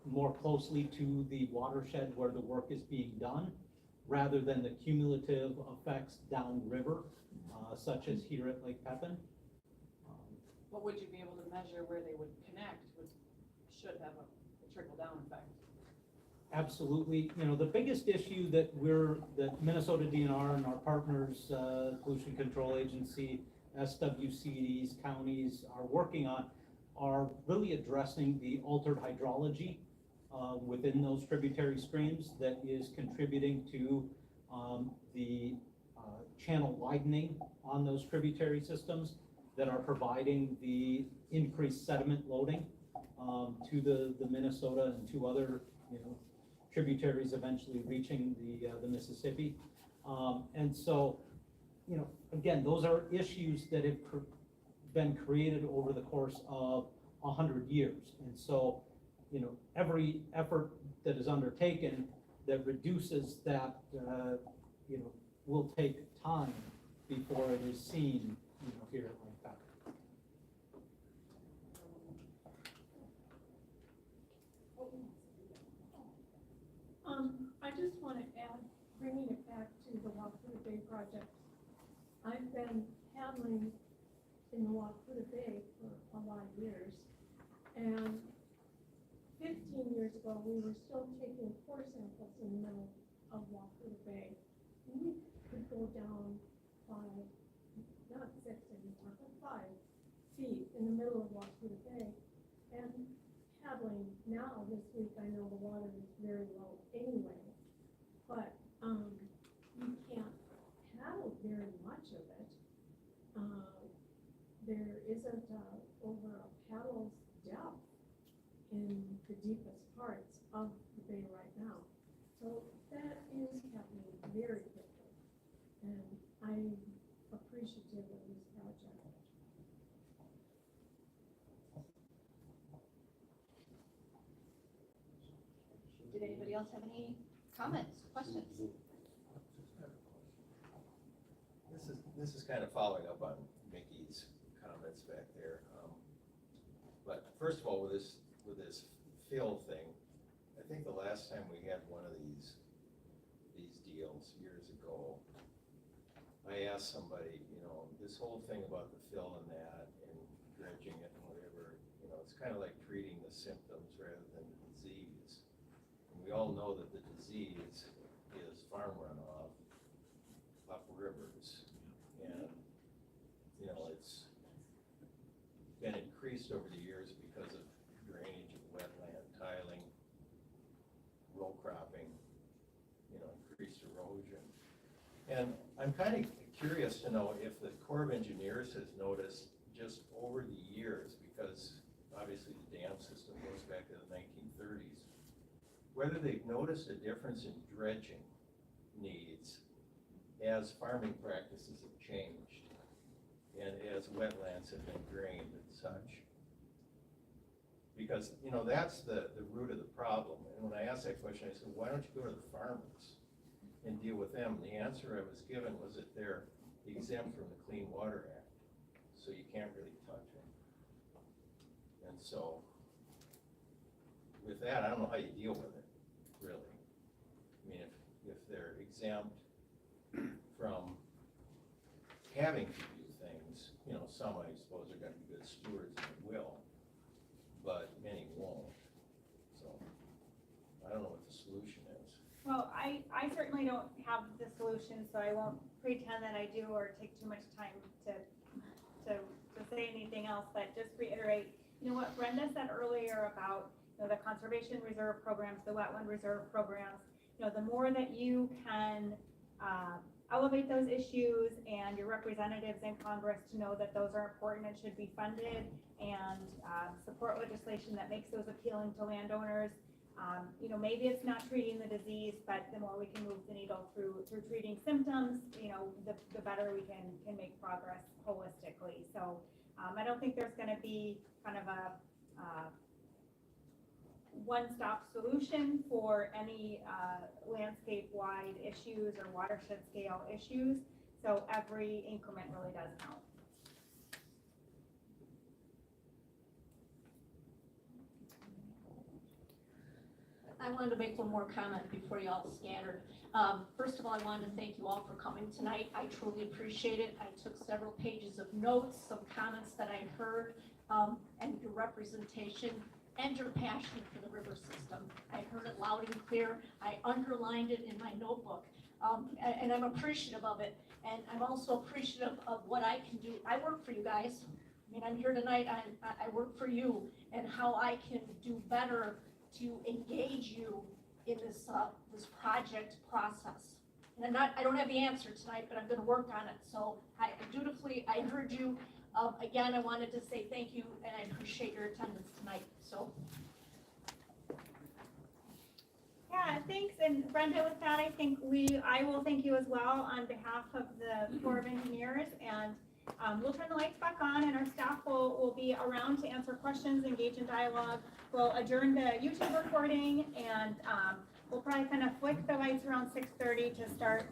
more closely to the watershed where the work is being done, rather than the cumulative effects downriver, such as here at Lake Pepin. What would you be able to measure where they would connect, which should have a trickle-down effect? Absolutely. The biggest issue that Minnesota DNR and our partners, Pollution Control Agency, SWCDs, counties are working on are really addressing the altered hydrology within those tributary streams that is contributing to the channel widening on those tributary systems that are providing the increased sediment loading to the Minnesota and to other tributaries eventually reaching the Mississippi. And so, again, those are issues that have been created over the course of 100 years. And so, every effort that is undertaken that reduces that, will take time before it is seen, here at Lake Pepin. I just want to add, bringing it back to the Wacouta Bay project. I've been paddling in the Wacouta Bay for a lot of years. And 15 years ago, we were still taking core samples in the middle of Wacouta Bay. We could go down 5, not 6 anymore, but 5 feet in the middle of Wacouta Bay. And paddling now this week, I know the water is very low anyway, but, you can't paddle very much of it. There isn't, over a paddle's depth in the deepest parts of the bay right now. So that is happening very quickly, and I'm appreciative of this project. Did anybody else have any comments, questions? This is kind of following up on Mickey's comments back there. But first of all, with this fill thing, I think the last time we had one of these deals years ago, I asked somebody, this whole thing about the fill and that and dredging it and whatever, it's kind of like treating the symptoms rather than the disease. And we all know that the disease is farm runoff up rivers. And, it's been increased over the years because of drainage of wetland, tiling, row cropping, increased erosion. And I'm kind of curious to know if the Corps of Engineers has noticed just over the years, because obviously the dam system goes back to the 1930s, whether they've noticed a difference in dredging needs as farming practices have changed and as wetlands have been drained and such. Because, that's the root of the problem. And when I asked that question, I said, why don't you go to the farmers and deal with them? And the answer I was given was that they're exempt from the Clean Water Act, so you can't really touch them. And so, with that, I don't know how you deal with it, really. I mean, if they're exempt from having to do things, some I suppose are gonna be good stewards and will, but many won't. So, I don't know what the solution is. Well, I certainly don't have the solution, so I won't pretend that I do or take too much time to say anything else, but just reiterate, what Brenda said earlier about, the conservation reserve programs, the wetland reserve programs, the more that you can, elevate those issues and your representatives in Congress to know that those are important and should be funded, and support legislation that makes those appealing to landowners. Maybe it's not treating the disease, but the more we can move the needle through treating symptoms, the better we can make progress holistically. So I don't think there's gonna be kind of a one-stop solution for any landscape-wide issues or watershed scale issues. So every increment really does count. I wanted to make one more comment before you all scattered. First of all, I wanted to thank you all for coming tonight. I truly appreciate it. I took several pages of notes, some comments that I heard, and your representation and your passion for the river system. I heard it loud and clear. I underlined it in my notebook, and I'm appreciative of it. And I'm also appreciative of what I can do. I work for you guys. I mean, I'm here tonight, I work for you, and how I can do better to engage you in this this project process. And I don't have the answer tonight, but I'm gonna work on it. So I heard you. Again, I wanted to say thank you, and I appreciate your attendance tonight, so. Yeah, thanks, and Brenda, with that, I will thank you as well on behalf of the Corps of Engineers, and we'll turn the lights back on, and our staff will be around to answer questions, engage in dialogue. We'll adjourn the YouTube recording, and we'll probably kind of flick the lights around 6:30 to start